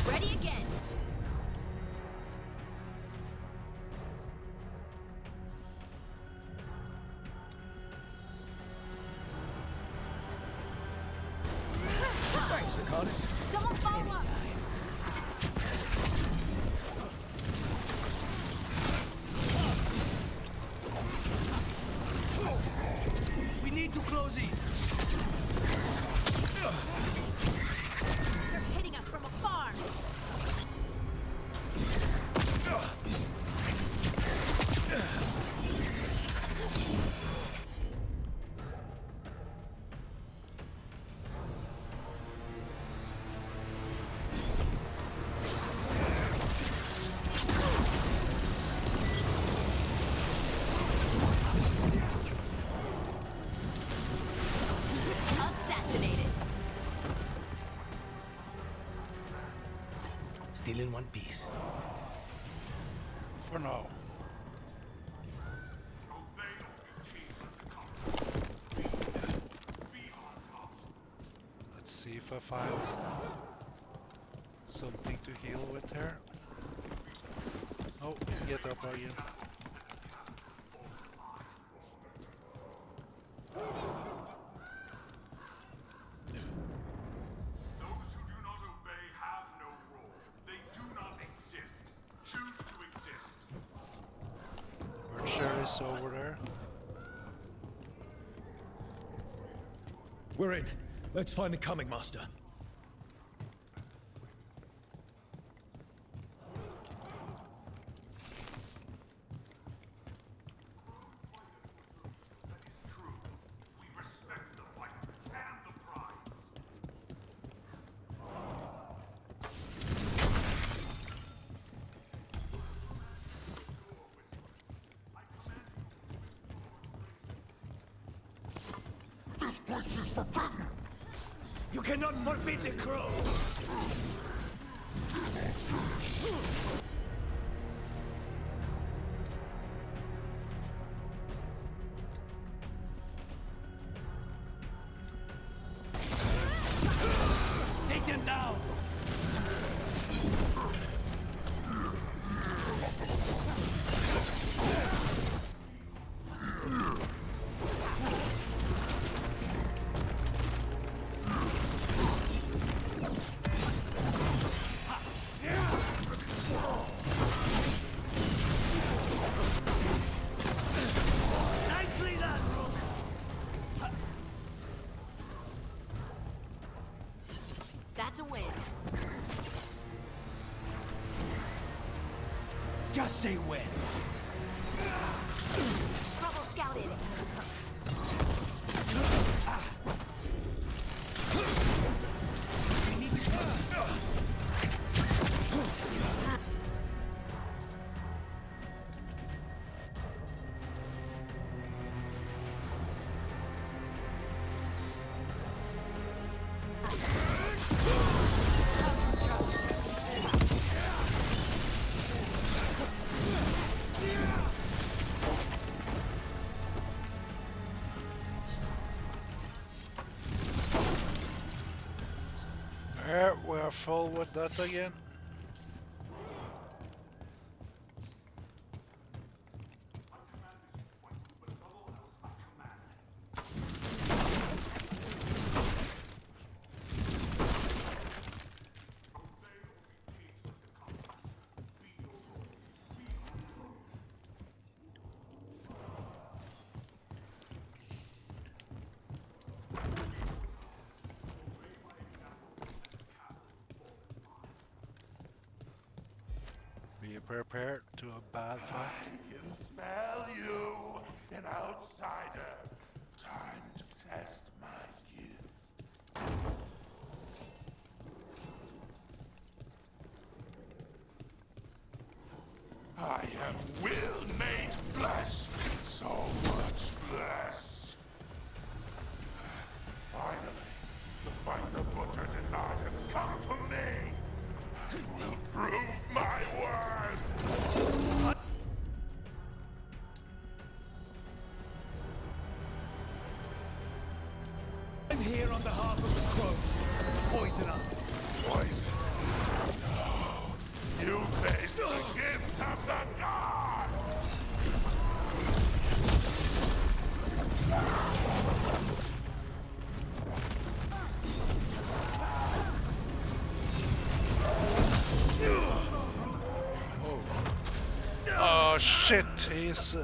Ready again. Thanks, Ricardos. Someone follow up. We need to close in. They're hitting us from afar. Assassinated. Still in one piece. For now. Let's see if I find something to heal with her. Oh, get up again. Those who do not obey have no role. They do not exist. Choose to exist. Archer is over there. We're in. Let's find the coming master. We respect the fight and the prize. This place is forbidden! You cannot forbid the crows! Take them down! Nicely done, Rook! That's a win. Just say when. Trouble scouted. careful with that again. Be prepared to a bad fight. I can smell you, an outsider. Time to test my gift. I am will made flesh. So much flesh. Finally, the fight the butcher denied has come to me. I will prove my worth. I'm here on behalf of the crows. Poisoner. Poison? No. You face the gift of the gods! Oh shit, he's...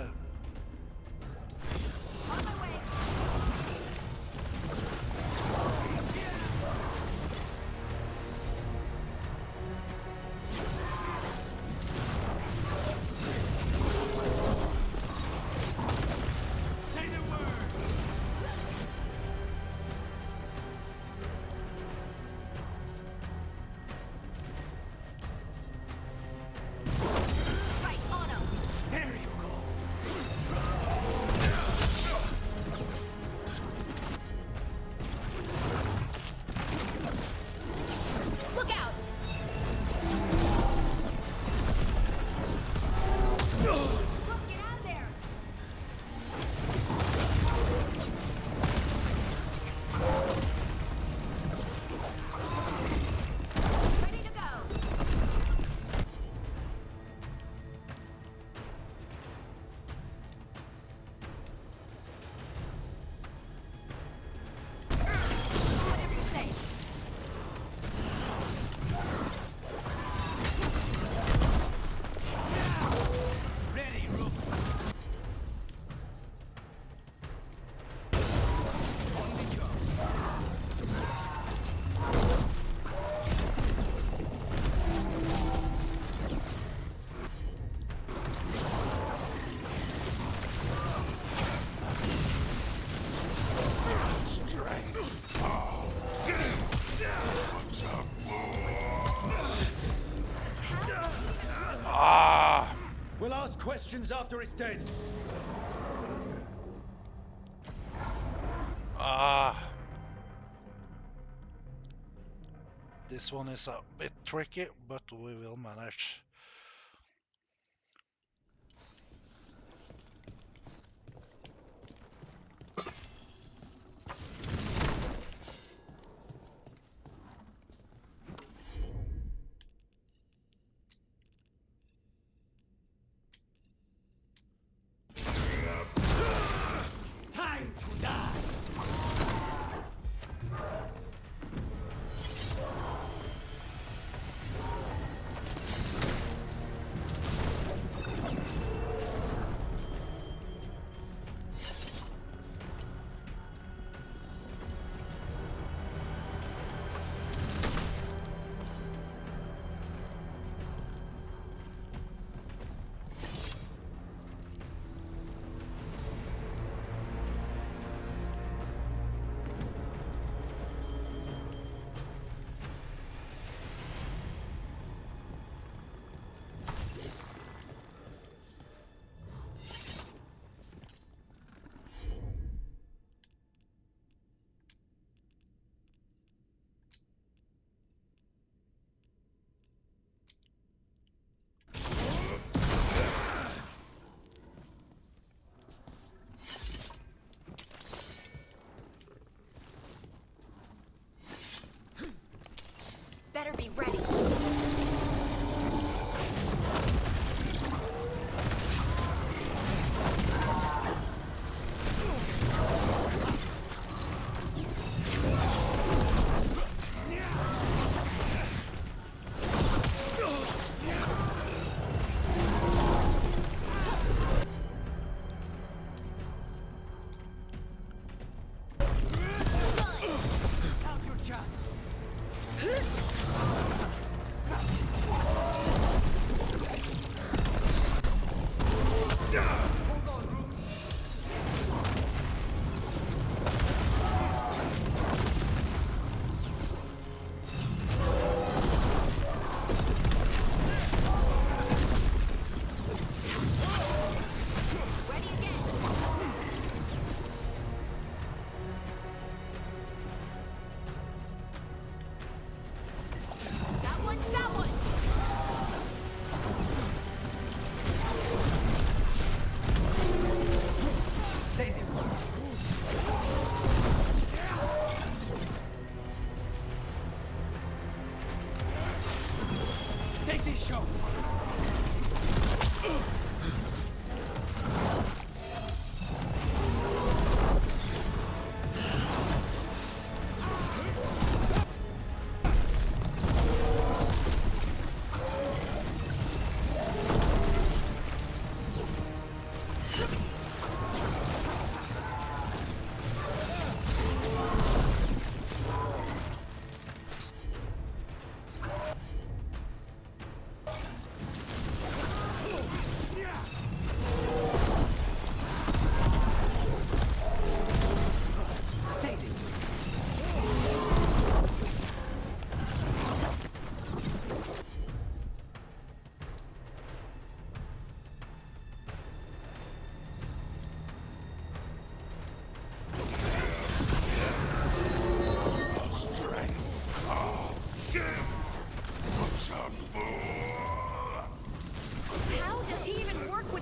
We'll ask questions after it's dead. This one is a bit tricky, but we will manage. Time to die!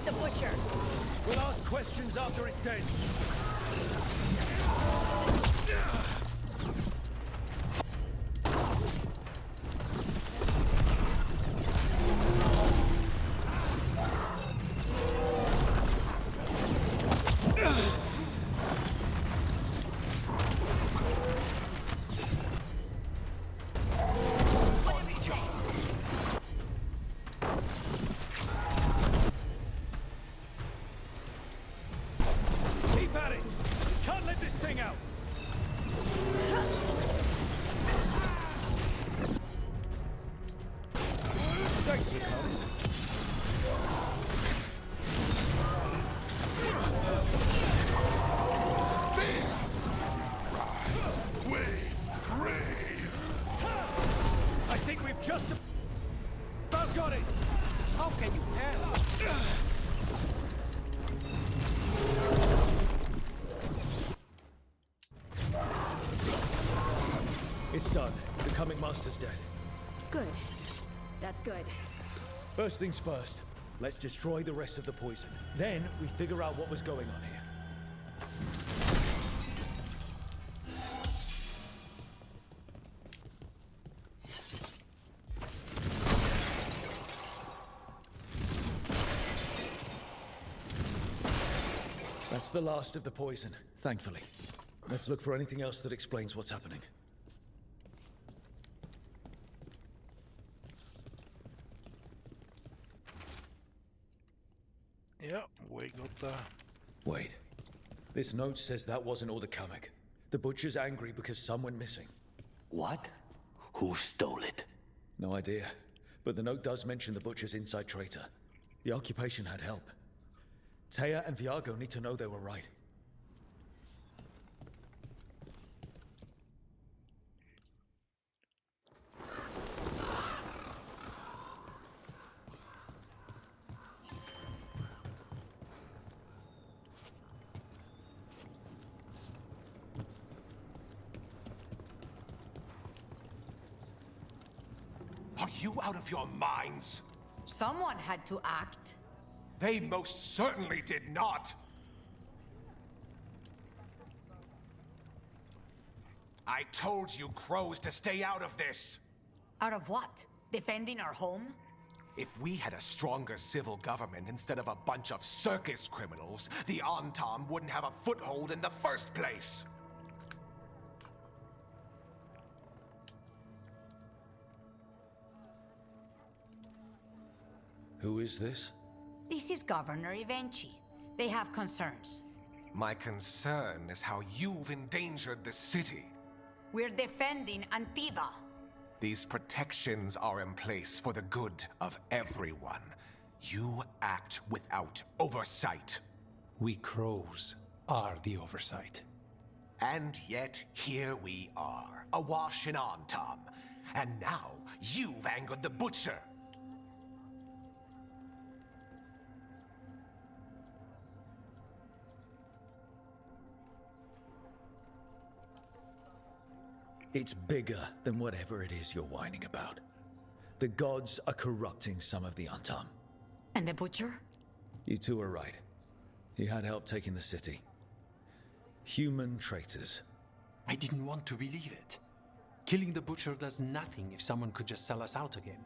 the butcher? We'll ask questions after it's dead. Keep at it! Can't let this thing out! Thanks, Ricardos. I think we've just about got it! How can you tell? It's done. The coming master's dead. Good. That's good. First things first. Let's destroy the rest of the poison. Then we figure out what was going on here. That's the last of the poison, thankfully. Let's look for anything else that explains what's happening. Yeah, we got the... Wait. This note says that wasn't all the Kamek. The butcher's angry because some went missing. What? Who stole it? No idea. But the note does mention the butcher's inside traitor. The occupation had help. Taya and Viago need to know they were right. Are you out of your minds? Someone had to act. They most certainly did not. I told you crows to stay out of this. Out of what? Defending our home? If we had a stronger civil government instead of a bunch of circus criminals, the Antam wouldn't have a foothold in the first place. Who is this? This is Governor Evenchi. They have concerns. My concern is how you've endangered the city. We're defending Antiva. These protections are in place for the good of everyone. You act without oversight. We crows are the oversight. And yet, here we are, awash in Antam. And now, you've angered the butcher. It's bigger than whatever it is you're whining about. The gods are corrupting some of the Antam. And the butcher? You two are right. He had help taking the city. Human traitors. I didn't want to believe it. Killing the butcher does nothing if someone could just sell us out again.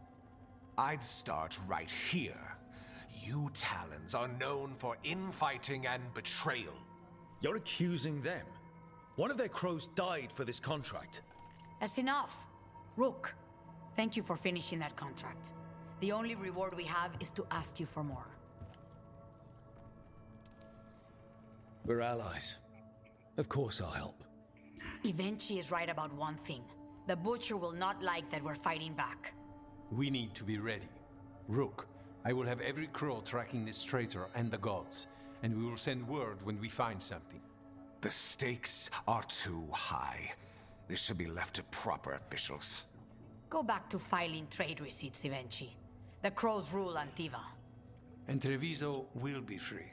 I'd start right here. You Talons are known for infighting and betrayal. You're accusing them. One of their crows died for this contract. That's enough. Rook, thank you for finishing that contract. The only reward we have is to ask you for more. We're allies. Of course I'll help. Evenchi is right about one thing. The butcher will not like that we're fighting back. We need to be ready. Rook, I will have every crow tracking this traitor and the gods, and we will send word when we find something. The stakes are too high. This should be left to proper officials. Go back to filing trade receipts, Evenchi. The crows rule Antiva. And Treviso will be free.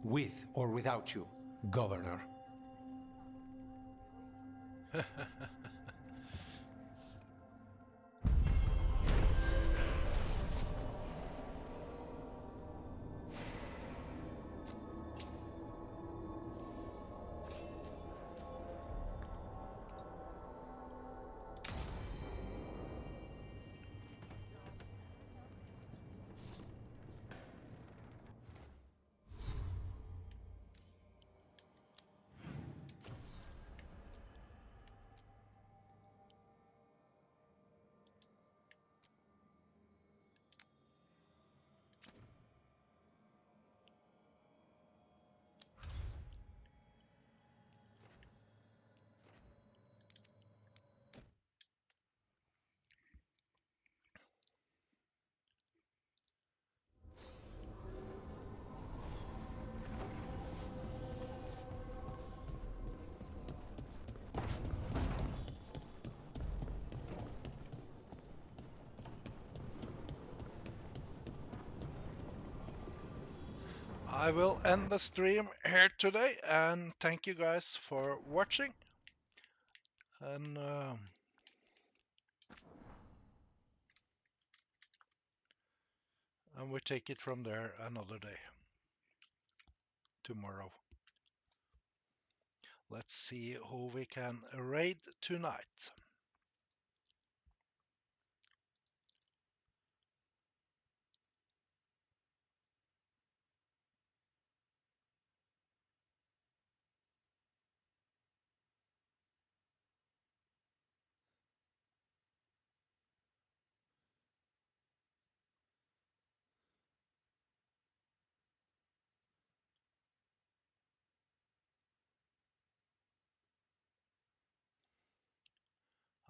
With or without you, Governor. I will end the stream here today, and thank you guys for watching. And we take it from there another day. Tomorrow. Let's see who we can raid tonight.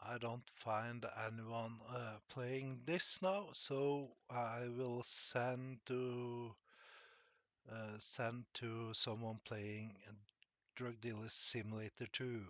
I don't find anyone playing this now, so I will send to someone playing Drug Dealer Simulator 2.